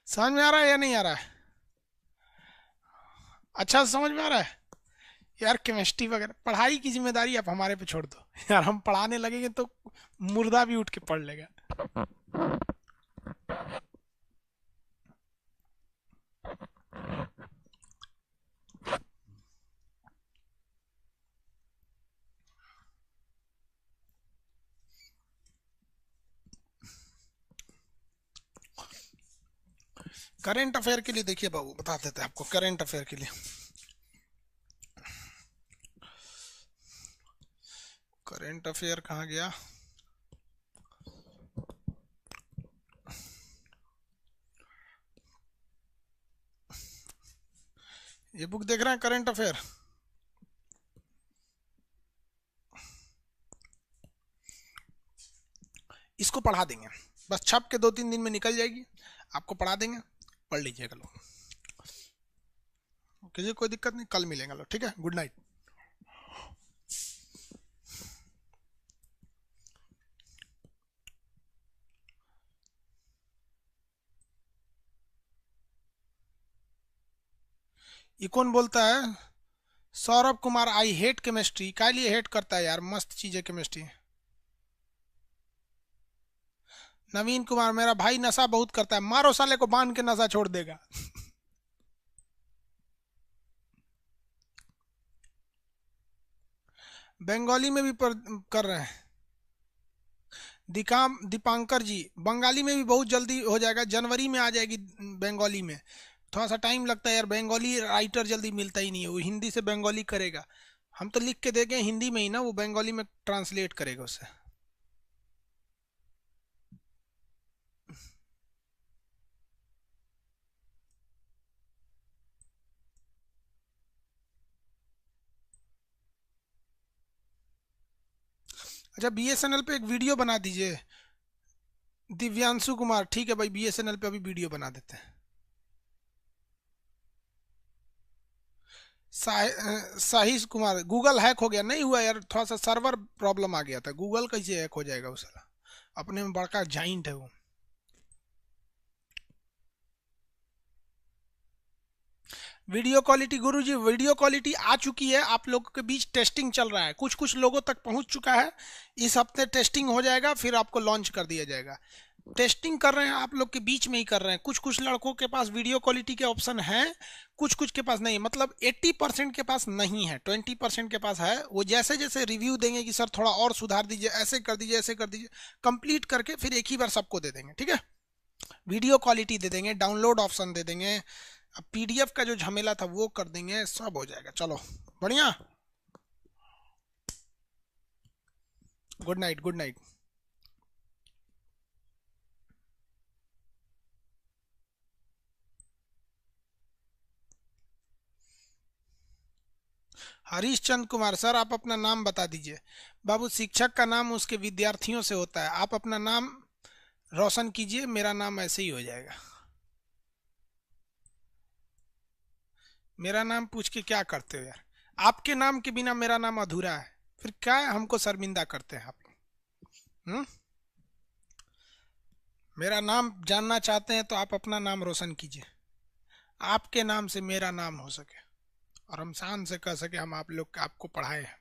Speaker 1: समझ में आ रहा है या नहीं आ रहा है? अच्छा से समझ में आ रहा है? यार केमिस्ट्री वगैरह पढ़ाई की जिम्मेदारी आप हमारे पे छोड़ दो यार। हम पढ़ाने लगेंगे तो मुर्दा भी उठ के पढ़ लेगा। करेंट अफेयर के लिए देखिए बाबू, बता देते हैं आपको करेंट अफेयर के लिए। करेंट अफेयर कहाँ गया? ये बुक देख रहे हैं, करेंट अफेयर। इसको पढ़ा देंगे, बस छप के 2-3 दिन में निकल जाएगी। आपको पढ़ा देंगे, पढ़ लीजिएगा लोग। किसी कोई दिक्कत नहीं, कल मिलेंगे लोग, ठीक है? Good night. ये कौन बोलता है? Saurabh Kumar, I hate chemistry. काय लिए हेट करता है यार, मस्त चीज है केमिस्ट्री। नवीन कुमार, मेरा भाई नशा बहुत करता है, मारो साले को, बांध के नशा छोड़ देगा। बंगाली में भी कर रहे हैं। दीपांकर जी, बंगाली में भी बहुत जल्दी हो जाएगा, जनवरी में आ जाएगी बंगाली में। थोड़ा सा टाइम लगता है यार, बंगाली राइटर जल्दी मिलता ही नहीं है, वो हिंदी से बंगाली करेगा। हम तो लिख के देंगे हिंदी में ही ना, वो बंगाली में ट्रांसलेट करेगा उसे। अच्छा, बीएसएनएल पे एक वीडियो बना दीजिए। दिव्यांशु कुमार, ठीक है भाई, बीएसएनएल पे अभी वीडियो बना देते हैं। साहिश कुमार, गूगल हैक हो गया? नहीं हुआ यार, थोड़ा सा सर्वर प्रॉब्लम आ गया था। गूगल कैसे हैक हो जाएगा उस साला, अपने में बड़का जाइंट है वो। वीडियो क्वालिटी गुरुजी, वीडियो क्वालिटी आ चुकी है, आप लोगों के बीच टेस्टिंग चल रहा है, कुछ कुछ लोगों तक पहुंच चुका है। इस हफ्ते टेस्टिंग हो जाएगा, फिर आपको लॉन्च कर दिया जाएगा। टेस्टिंग कर रहे हैं, आप लोग के बीच में ही कर रहे हैं। कुछ कुछ लड़कों के पास वीडियो क्वालिटी के ऑप्शन हैं, कुछ कुछ के पास नहीं, मतलब 80% के पास नहीं है, 20% के पास है। वो जैसे जैसे रिव्यू देंगे कि सर थोड़ा और सुधार दीजिए, ऐसे कर दीजिए, ऐसे कर दीजिए, कंप्लीट करके फिर एक ही बार सबको दे देंगे, ठीक है। वीडियो क्वालिटी दे देंगे, डाउनलोड ऑप्शन दे देंगे, अब पीडीएफ का जो झमेला था वो कर देंगे, सब हो जाएगा। चलो बढ़िया, good night, good night. Harish Chand Kumar, sir आप अपना नाम बता दीजिए। बाबू, शिक्षक का नाम उसके विद्यार्थियों से होता है, आप अपना नाम रोशन कीजिए, मेरा नाम ऐसे ही हो जाएगा। मेरा नाम पूछ के क्या करते हो यार, आपके नाम के बिना मेरा नाम अधूरा है, फिर क्या हमको शर्मिंदा करते हैं आप। हम्म। मेरा नाम जानना चाहते हैं तो आप अपना नाम रोशन कीजिए, आपके नाम से मेरा नाम हो सके और हम शान से कह सके हम आप लोग आपको पढ़ाए हैं।